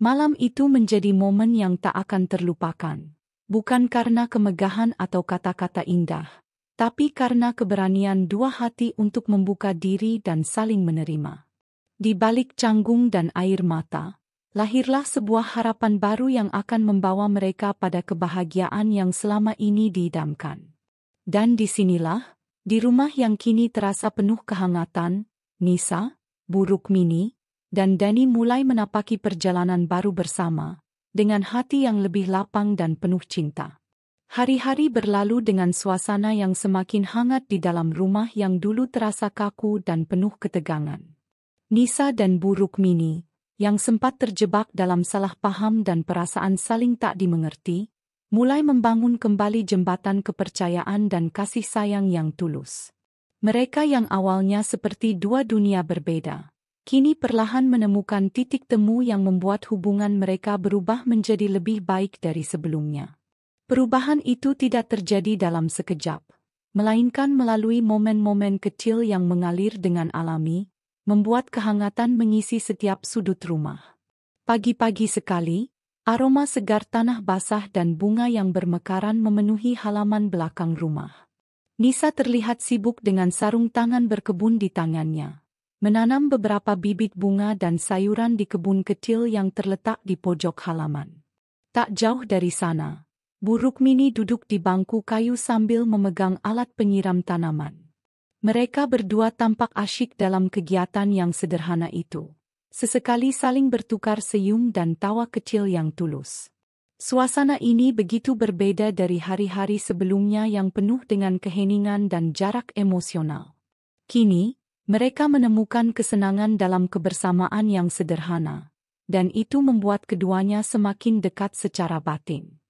Malam itu menjadi momen yang tak akan terlupakan, bukan karena kemegahan atau kata-kata indah, tapi karena keberanian dua hati untuk membuka diri dan saling menerima. Di balik canggung dan air mata, lahirlah sebuah harapan baru yang akan membawa mereka pada kebahagiaan yang selama ini diidamkan. Dan disinilah, di rumah yang kini terasa penuh kehangatan, Nisa, Bu Rukmini, dan Dani mulai menapaki perjalanan baru bersama, dengan hati yang lebih lapang dan penuh cinta. Hari-hari berlalu dengan suasana yang semakin hangat di dalam rumah yang dulu terasa kaku dan penuh ketegangan. Nisa dan Bu Rukmini, yang sempat terjebak dalam salah paham dan perasaan saling tak dimengerti, mulai membangun kembali jembatan kepercayaan dan kasih sayang yang tulus. Mereka yang awalnya seperti dua dunia berbeda, kini perlahan menemukan titik temu yang membuat hubungan mereka berubah menjadi lebih baik dari sebelumnya. Perubahan itu tidak terjadi dalam sekejap, melainkan melalui momen-momen kecil yang mengalir dengan alami, membuat kehangatan mengisi setiap sudut rumah. Pagi-pagi sekali, aroma segar tanah basah dan bunga yang bermekaran memenuhi halaman belakang rumah. Nisa terlihat sibuk dengan sarung tangan berkebun di tangannya, menanam beberapa bibit bunga dan sayuran di kebun kecil yang terletak di pojok halaman. Tak jauh dari sana, Bu Rukmini duduk di bangku kayu sambil memegang alat penyiram tanaman. Mereka berdua tampak asyik dalam kegiatan yang sederhana itu. Sesekali saling bertukar senyum dan tawa kecil yang tulus. Suasana ini begitu berbeda dari hari-hari sebelumnya yang penuh dengan keheningan dan jarak emosional. Kini, mereka menemukan kesenangan dalam kebersamaan yang sederhana, dan itu membuat keduanya semakin dekat secara batin.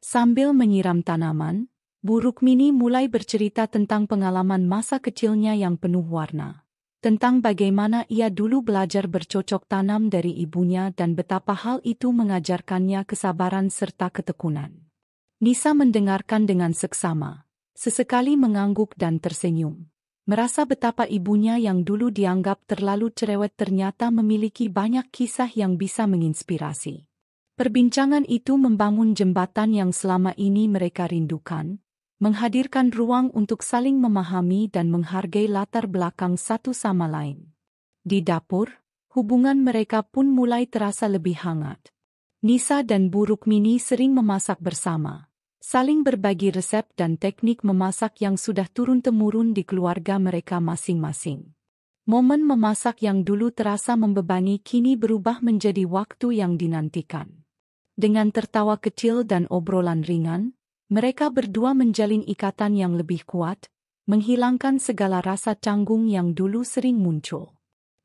Sambil menyiram tanaman, Bu Rukmini mulai bercerita tentang pengalaman masa kecilnya yang penuh warna. Tentang bagaimana ia dulu belajar bercocok tanam dari ibunya dan betapa hal itu mengajarkannya kesabaran serta ketekunan. Nisa mendengarkan dengan seksama, sesekali mengangguk dan tersenyum. Merasa betapa ibunya yang dulu dianggap terlalu cerewet ternyata memiliki banyak kisah yang bisa menginspirasi. Perbincangan itu membangun jembatan yang selama ini mereka rindukan, menghadirkan ruang untuk saling memahami dan menghargai latar belakang satu sama lain. Di dapur, hubungan mereka pun mulai terasa lebih hangat. Nisa dan Bu Rukmini sering memasak bersama, saling berbagi resep dan teknik memasak yang sudah turun-temurun di keluarga mereka masing-masing. Momen memasak yang dulu terasa membebani kini berubah menjadi waktu yang dinantikan. Dengan tertawa kecil dan obrolan ringan, mereka berdua menjalin ikatan yang lebih kuat, menghilangkan segala rasa canggung yang dulu sering muncul.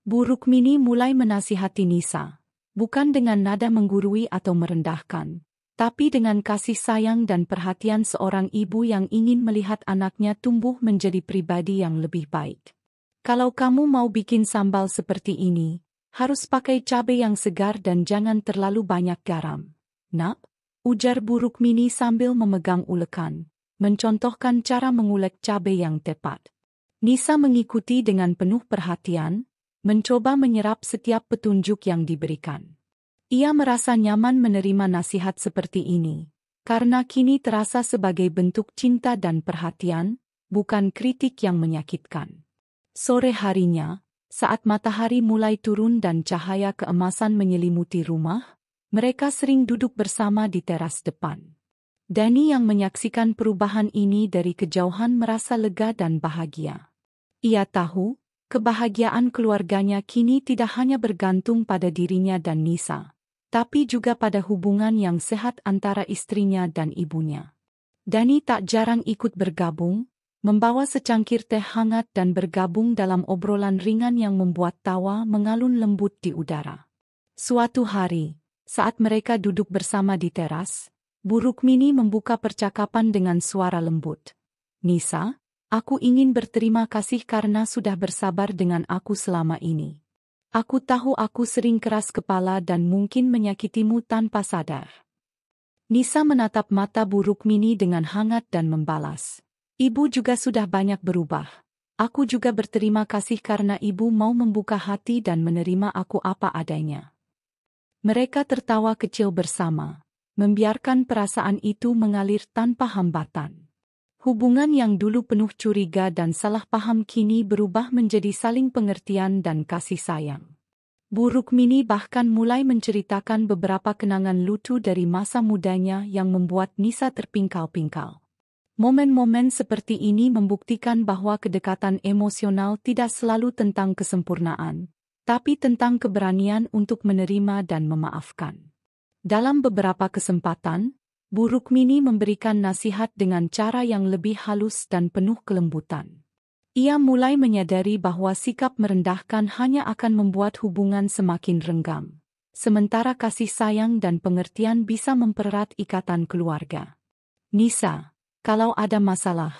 Bu Rukmini mulai menasihati Nisa, bukan dengan nada menggurui atau merendahkan, tapi dengan kasih sayang dan perhatian seorang ibu yang ingin melihat anaknya tumbuh menjadi pribadi yang lebih baik. Kalau kamu mau bikin sambal seperti ini, harus pakai cabai yang segar dan jangan terlalu banyak garam, Nak, ujar Bu Rukmini sambil memegang ulekan, mencontohkan cara mengulek cabai yang tepat. Nisa mengikuti dengan penuh perhatian, mencoba menyerap setiap petunjuk yang diberikan. Ia merasa nyaman menerima nasihat seperti ini, karena kini terasa sebagai bentuk cinta dan perhatian, bukan kritik yang menyakitkan. Sore harinya, saat matahari mulai turun dan cahaya keemasan menyelimuti rumah, mereka sering duduk bersama di teras depan. Dani yang menyaksikan perubahan ini dari kejauhan merasa lega dan bahagia. Ia tahu, kebahagiaan keluarganya kini tidak hanya bergantung pada dirinya dan Nisa, tapi juga pada hubungan yang sehat antara istrinya dan ibunya. Dani tak jarang ikut bergabung, membawa secangkir teh hangat dan bergabung dalam obrolan ringan yang membuat tawa mengalun lembut di udara. Suatu hari, saat mereka duduk bersama di teras, Bu Rukmini membuka percakapan dengan suara lembut. Nisa, aku ingin berterima kasih karena sudah bersabar dengan aku selama ini. Aku tahu aku sering keras kepala dan mungkin menyakitimu tanpa sadar. Nisa menatap mata Bu Rukmini dengan hangat dan membalas. Ibu juga sudah banyak berubah. Aku juga berterima kasih karena ibu mau membuka hati dan menerima aku apa adanya. Mereka tertawa kecil bersama, membiarkan perasaan itu mengalir tanpa hambatan. Hubungan yang dulu penuh curiga dan salah paham kini berubah menjadi saling pengertian dan kasih sayang. Bu Rukmini bahkan mulai menceritakan beberapa kenangan lucu dari masa mudanya yang membuat Nisa terpingkal-pingkal. Momen-momen seperti ini membuktikan bahwa kedekatan emosional tidak selalu tentang kesempurnaan, tapi tentang keberanian untuk menerima dan memaafkan. Dalam beberapa kesempatan, Bu Rukmini memberikan nasihat dengan cara yang lebih halus dan penuh kelembutan. Ia mulai menyadari bahwa sikap merendahkan hanya akan membuat hubungan semakin renggang, sementara kasih sayang dan pengertian bisa mempererat ikatan keluarga. Nisa, kalau ada masalah,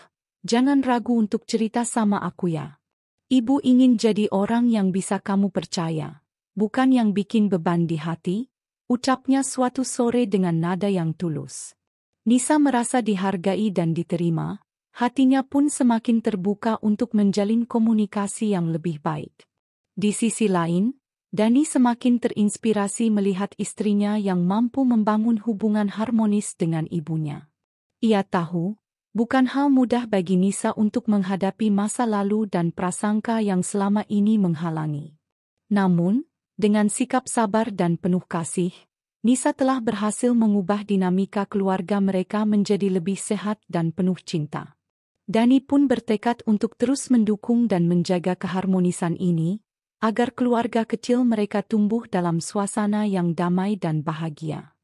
jangan ragu untuk cerita sama aku ya. Ibu ingin jadi orang yang bisa kamu percaya, bukan yang bikin beban di hati, ucapnya suatu sore dengan nada yang tulus. Nisa merasa dihargai dan diterima, hatinya pun semakin terbuka untuk menjalin komunikasi yang lebih baik. Di sisi lain, Dani semakin terinspirasi melihat istrinya yang mampu membangun hubungan harmonis dengan ibunya. Ia tahu, bukan hal mudah bagi Nisa untuk menghadapi masa lalu dan prasangka yang selama ini menghalangi. Namun, dengan sikap sabar dan penuh kasih, Nisa telah berhasil mengubah dinamika keluarga mereka menjadi lebih sehat dan penuh cinta. Dani pun bertekad untuk terus mendukung dan menjaga keharmonisan ini, agar keluarga kecil mereka tumbuh dalam suasana yang damai dan bahagia.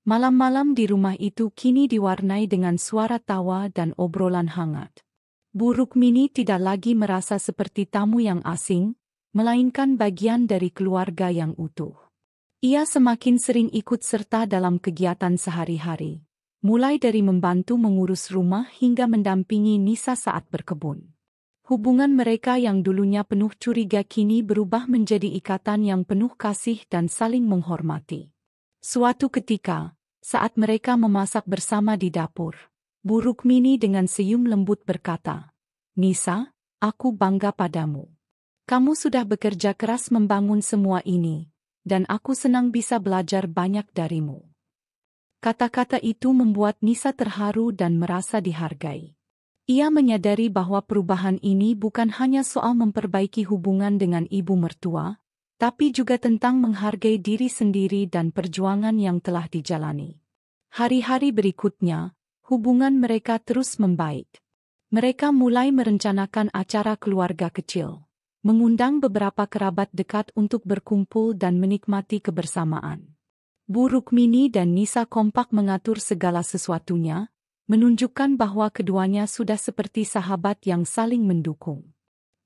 Malam-malam di rumah itu kini diwarnai dengan suara tawa dan obrolan hangat. Bu Rukmini tidak lagi merasa seperti tamu yang asing, melainkan bagian dari keluarga yang utuh. Ia semakin sering ikut serta dalam kegiatan sehari-hari, mulai dari membantu mengurus rumah hingga mendampingi Nisa saat berkebun. Hubungan mereka yang dulunya penuh curiga kini berubah menjadi ikatan yang penuh kasih dan saling menghormati. Suatu ketika, saat mereka memasak bersama di dapur, Bu Rukmini dengan senyum lembut berkata, Nisa, aku bangga padamu. Kamu sudah bekerja keras membangun semua ini, dan aku senang bisa belajar banyak darimu. Kata-kata itu membuat Nisa terharu dan merasa dihargai. Ia menyadari bahwa perubahan ini bukan hanya soal memperbaiki hubungan dengan ibu mertua, tapi juga tentang menghargai diri sendiri dan perjuangan yang telah dijalani. Hari-hari berikutnya, hubungan mereka terus membaik. Mereka mulai merencanakan acara keluarga kecil, mengundang beberapa kerabat dekat untuk berkumpul dan menikmati kebersamaan. Bu Rukmini dan Nisa kompak mengatur segala sesuatunya, menunjukkan bahwa keduanya sudah seperti sahabat yang saling mendukung.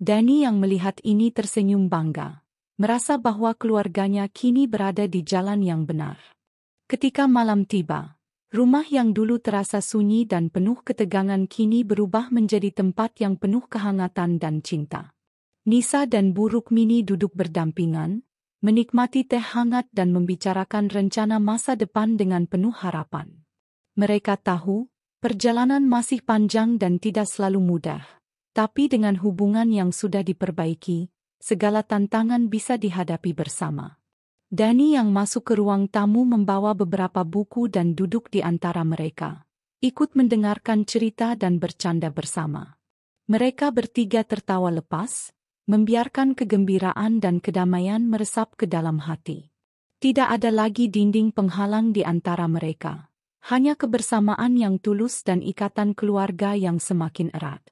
Dani yang melihat ini tersenyum bangga, merasa bahwa keluarganya kini berada di jalan yang benar. Ketika malam tiba, rumah yang dulu terasa sunyi dan penuh ketegangan kini berubah menjadi tempat yang penuh kehangatan dan cinta. Nisa dan Bu Rukmini duduk berdampingan, menikmati teh hangat dan membicarakan rencana masa depan dengan penuh harapan. Mereka tahu, perjalanan masih panjang dan tidak selalu mudah, Tapi dengan hubungan yang sudah diperbaiki, segala tantangan bisa dihadapi bersama. Dani yang masuk ke ruang tamu membawa beberapa buku dan duduk di antara mereka, ikut mendengarkan cerita dan bercanda bersama. Mereka bertiga tertawa lepas, membiarkan kegembiraan dan kedamaian meresap ke dalam hati. Tidak ada lagi dinding penghalang di antara mereka. Hanya kebersamaan yang tulus dan ikatan keluarga yang semakin erat.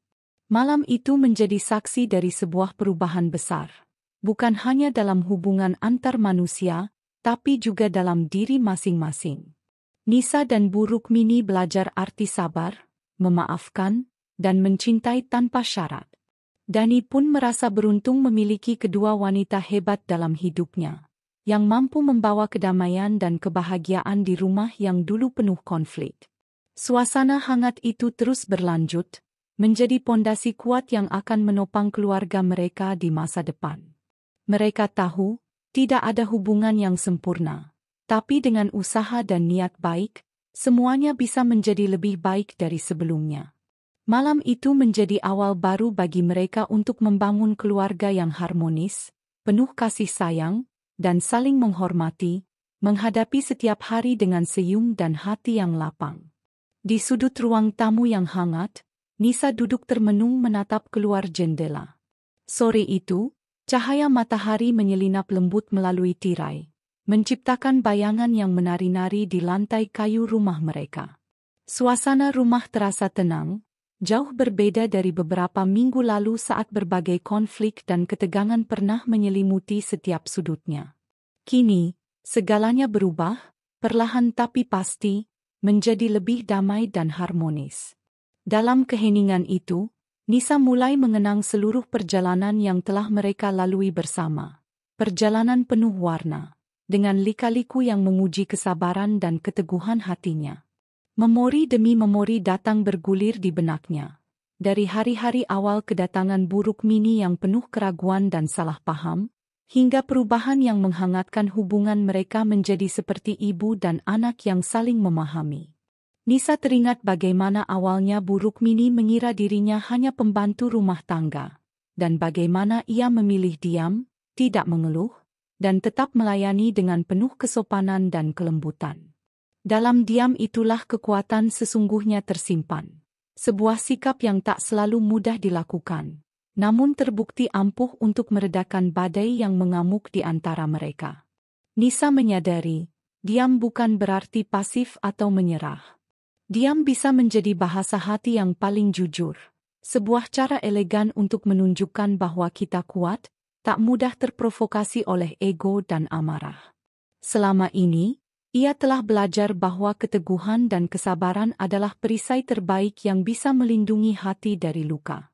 Malam itu menjadi saksi dari sebuah perubahan besar. Bukan hanya dalam hubungan antar manusia, tapi juga dalam diri masing-masing. Nisa dan Bu Rukmini belajar arti sabar, memaafkan, dan mencintai tanpa syarat. Dani pun merasa beruntung memiliki kedua wanita hebat dalam hidupnya, yang mampu membawa kedamaian dan kebahagiaan di rumah yang dulu penuh konflik. Suasana hangat itu terus berlanjut, menjadi pondasi kuat yang akan menopang keluarga mereka di masa depan. Mereka tahu, tidak ada hubungan yang sempurna, tapi dengan usaha dan niat baik, semuanya bisa menjadi lebih baik dari sebelumnya. Malam itu menjadi awal baru bagi mereka untuk membangun keluarga yang harmonis, penuh kasih sayang, dan saling menghormati, menghadapi setiap hari dengan senyum dan hati yang lapang. Di sudut ruang tamu yang hangat, Nisa duduk termenung menatap keluar jendela. Sore itu, cahaya matahari menyelinap lembut melalui tirai, menciptakan bayangan yang menari-nari di lantai kayu rumah mereka. Suasana rumah terasa tenang, jauh berbeda dari beberapa minggu lalu saat berbagai konflik dan ketegangan pernah menyelimuti setiap sudutnya. Kini, segalanya berubah, perlahan tapi pasti, menjadi lebih damai dan harmonis. Dalam keheningan itu, Nisa mulai mengenang seluruh perjalanan yang telah mereka lalui bersama. Perjalanan penuh warna, dengan lika-liku yang menguji kesabaran dan keteguhan hatinya. Memori demi memori datang bergulir di benaknya. Dari hari-hari awal kedatangan Bu Rukmini yang penuh keraguan dan salah paham, hingga perubahan yang menghangatkan hubungan mereka menjadi seperti ibu dan anak yang saling memahami. Nisa teringat bagaimana awalnya Bu Rukmini mengira dirinya hanya pembantu rumah tangga, dan bagaimana ia memilih diam, tidak mengeluh, dan tetap melayani dengan penuh kesopanan dan kelembutan. Dalam diam itulah kekuatan sesungguhnya tersimpan. Sebuah sikap yang tak selalu mudah dilakukan, namun terbukti ampuh untuk meredakan badai yang mengamuk di antara mereka. Nisa menyadari, diam bukan berarti pasif atau menyerah. Diam bisa menjadi bahasa hati yang paling jujur. Sebuah cara elegan untuk menunjukkan bahwa kita kuat, tak mudah terprovokasi oleh ego dan amarah. Selama ini, ia telah belajar bahwa keteguhan dan kesabaran adalah perisai terbaik yang bisa melindungi hati dari luka.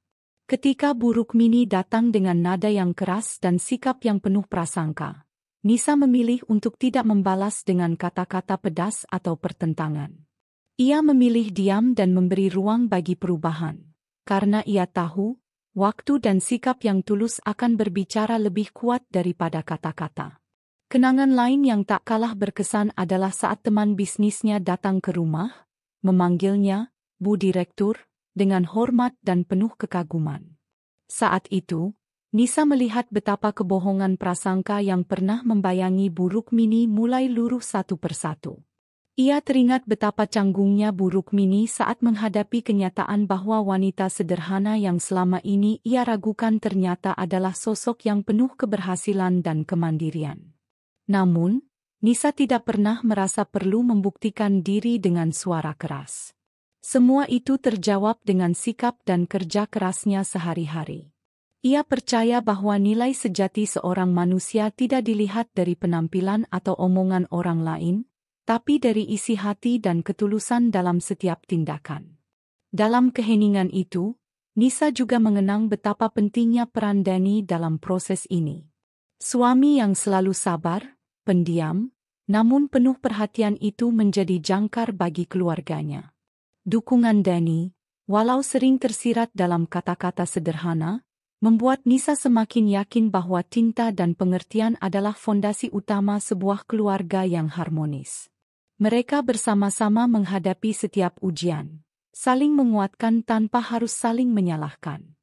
Ketika Bu Rukmini datang dengan nada yang keras dan sikap yang penuh prasangka, Nisa memilih untuk tidak membalas dengan kata-kata pedas atau pertentangan. Ia memilih diam dan memberi ruang bagi perubahan, karena ia tahu, waktu dan sikap yang tulus akan berbicara lebih kuat daripada kata-kata. Kenangan lain yang tak kalah berkesan adalah saat teman bisnisnya datang ke rumah, memanggilnya, Bu Direktur, dengan hormat dan penuh kekaguman. Saat itu, Nisa melihat betapa kebohongan prasangka yang pernah membayangi Bu Rukmini mulai luruh satu persatu. Ia teringat betapa canggungnya Bu Rukmini saat menghadapi kenyataan bahwa wanita sederhana yang selama ini ia ragukan ternyata adalah sosok yang penuh keberhasilan dan kemandirian. Namun, Nisa tidak pernah merasa perlu membuktikan diri dengan suara keras. Semua itu terjawab dengan sikap dan kerja kerasnya sehari-hari. Ia percaya bahwa nilai sejati seorang manusia tidak dilihat dari penampilan atau omongan orang lain, tapi dari isi hati dan ketulusan dalam setiap tindakan. Dalam keheningan itu, Nisa juga mengenang betapa pentingnya peran Dani dalam proses ini. Suami yang selalu sabar, pendiam, namun penuh perhatian itu menjadi jangkar bagi keluarganya. Dukungan Dani, walau sering tersirat dalam kata-kata sederhana, membuat Nisa semakin yakin bahwa cinta dan pengertian adalah fondasi utama sebuah keluarga yang harmonis. Mereka bersama-sama menghadapi setiap ujian, saling menguatkan tanpa harus saling menyalahkan.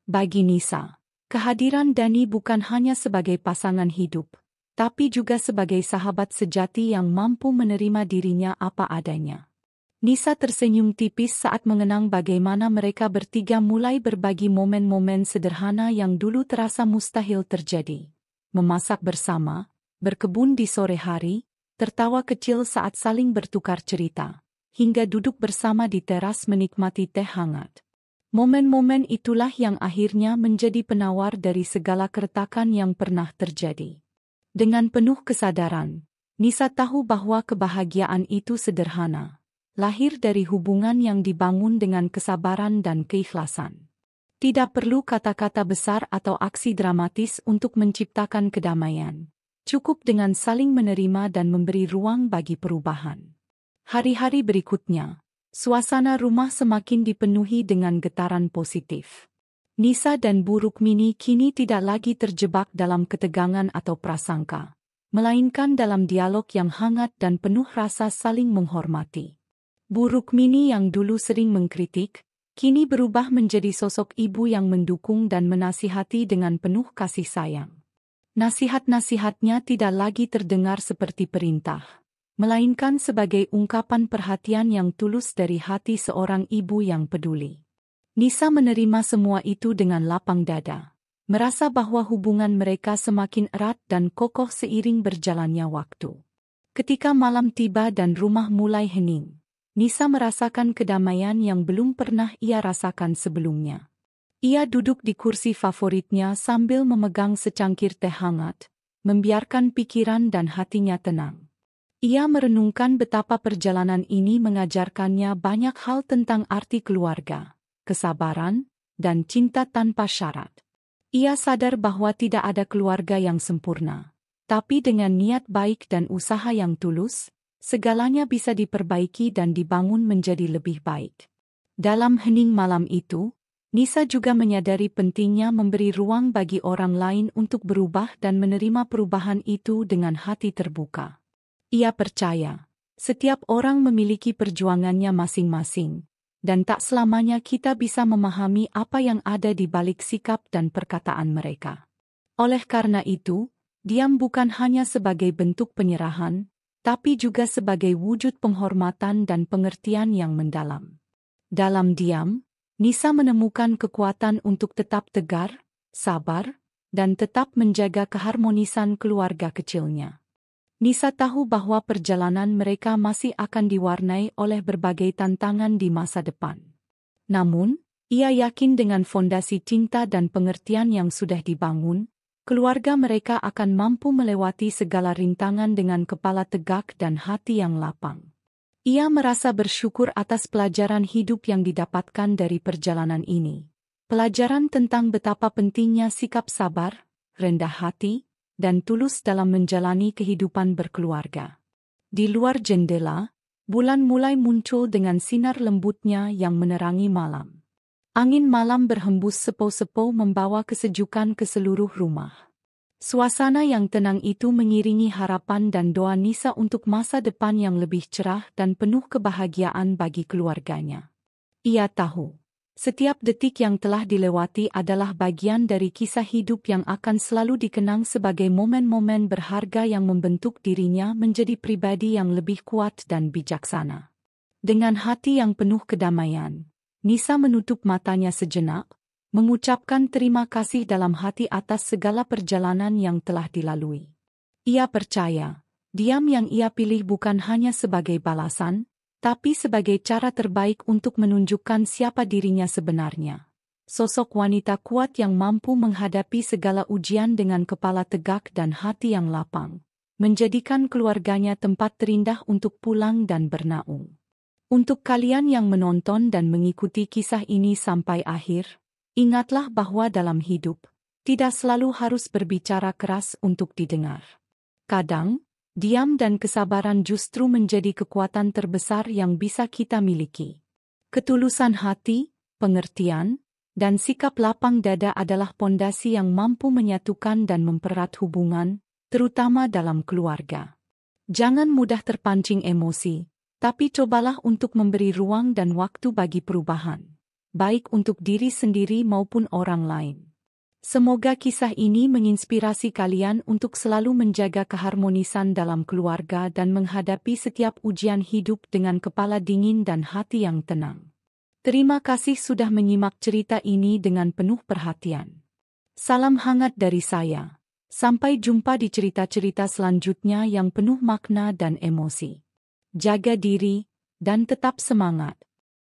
Bagi Nisa, kehadiran Dani bukan hanya sebagai pasangan hidup, tapi juga sebagai sahabat sejati yang mampu menerima dirinya apa adanya. Nisa tersenyum tipis saat mengenang bagaimana mereka bertiga mulai berbagi momen-momen sederhana yang dulu terasa mustahil terjadi. Memasak bersama, berkebun di sore hari, tertawa kecil saat saling bertukar cerita, hingga duduk bersama di teras menikmati teh hangat. Momen-momen itulah yang akhirnya menjadi penawar dari segala keretakan yang pernah terjadi. Dengan penuh kesadaran, Nisa tahu bahwa kebahagiaan itu sederhana, lahir dari hubungan yang dibangun dengan kesabaran dan keikhlasan. Tidak perlu kata-kata besar atau aksi dramatis untuk menciptakan kedamaian. Cukup dengan saling menerima dan memberi ruang bagi perubahan. Hari-hari berikutnya, suasana rumah semakin dipenuhi dengan getaran positif. Nisa dan Bu Rukmini kini tidak lagi terjebak dalam ketegangan atau prasangka, melainkan dalam dialog yang hangat dan penuh rasa saling menghormati. Bu Rukmini yang dulu sering mengkritik, kini berubah menjadi sosok ibu yang mendukung dan menasihati dengan penuh kasih sayang. Nasihat-nasihatnya tidak lagi terdengar seperti perintah, melainkan sebagai ungkapan perhatian yang tulus dari hati seorang ibu yang peduli. Nisa menerima semua itu dengan lapang dada, merasa bahwa hubungan mereka semakin erat dan kokoh seiring berjalannya waktu. Ketika malam tiba dan rumah mulai hening, Nisa merasakan kedamaian yang belum pernah ia rasakan sebelumnya. Ia duduk di kursi favoritnya sambil memegang secangkir teh hangat, membiarkan pikiran dan hatinya tenang. Ia merenungkan betapa perjalanan ini mengajarkannya banyak hal tentang arti keluarga, kesabaran, dan cinta tanpa syarat. Ia sadar bahwa tidak ada keluarga yang sempurna, tapi dengan niat baik dan usaha yang tulus, segalanya bisa diperbaiki dan dibangun menjadi lebih baik. Dalam hening malam itu, Nisa juga menyadari pentingnya memberi ruang bagi orang lain untuk berubah dan menerima perubahan itu dengan hati terbuka. Ia percaya, setiap orang memiliki perjuangannya masing-masing, dan tak selamanya kita bisa memahami apa yang ada di balik sikap dan perkataan mereka. Oleh karena itu, diam bukan hanya sebagai bentuk penyerahan, tapi juga sebagai wujud penghormatan dan pengertian yang mendalam. Dalam diam, Nisa menemukan kekuatan untuk tetap tegar, sabar, dan tetap menjaga keharmonisan keluarga kecilnya. Nisa tahu bahwa perjalanan mereka masih akan diwarnai oleh berbagai tantangan di masa depan. Namun, ia yakin dengan fondasi cinta dan pengertian yang sudah dibangun, keluarga mereka akan mampu melewati segala rintangan dengan kepala tegak dan hati yang lapang. Ia merasa bersyukur atas pelajaran hidup yang didapatkan dari perjalanan ini. Pelajaran tentang betapa pentingnya sikap sabar, rendah hati, dan tulus dalam menjalani kehidupan berkeluarga. Di luar jendela, bulan mulai muncul dengan sinar lembutnya yang menerangi malam. Angin malam berhembus sepo-sepo membawa kesejukan ke seluruh rumah. Suasana yang tenang itu mengiringi harapan dan doa Nisa untuk masa depan yang lebih cerah dan penuh kebahagiaan bagi keluarganya. Ia tahu, setiap detik yang telah dilewati adalah bagian dari kisah hidup yang akan selalu dikenang sebagai momen-momen berharga yang membentuk dirinya menjadi pribadi yang lebih kuat dan bijaksana. Dengan hati yang penuh kedamaian, Nisa menutup matanya sejenak, mengucapkan terima kasih dalam hati atas segala perjalanan yang telah dilalui. Ia percaya, diam yang ia pilih bukan hanya sebagai balasan, tapi sebagai cara terbaik untuk menunjukkan siapa dirinya sebenarnya. Sosok wanita kuat yang mampu menghadapi segala ujian dengan kepala tegak dan hati yang lapang, menjadikan keluarganya tempat terindah untuk pulang dan bernaung. Untuk kalian yang menonton dan mengikuti kisah ini sampai akhir, ingatlah bahwa dalam hidup, tidak selalu harus berbicara keras untuk didengar. Kadang, diam dan kesabaran justru menjadi kekuatan terbesar yang bisa kita miliki. Ketulusan hati, pengertian, dan sikap lapang dada adalah pondasi yang mampu menyatukan dan mempererat hubungan, terutama dalam keluarga. Jangan mudah terpancing emosi, tapi cobalah untuk memberi ruang dan waktu bagi perubahan. baik untuk diri sendiri maupun orang lain. Semoga kisah ini menginspirasi kalian untuk selalu menjaga keharmonisan dalam keluarga dan menghadapi setiap ujian hidup dengan kepala dingin dan hati yang tenang. Terima kasih sudah menyimak cerita ini dengan penuh perhatian. Salam hangat dari saya. Sampai jumpa di cerita-cerita selanjutnya yang penuh makna dan emosi. Jaga diri, dan tetap semangat.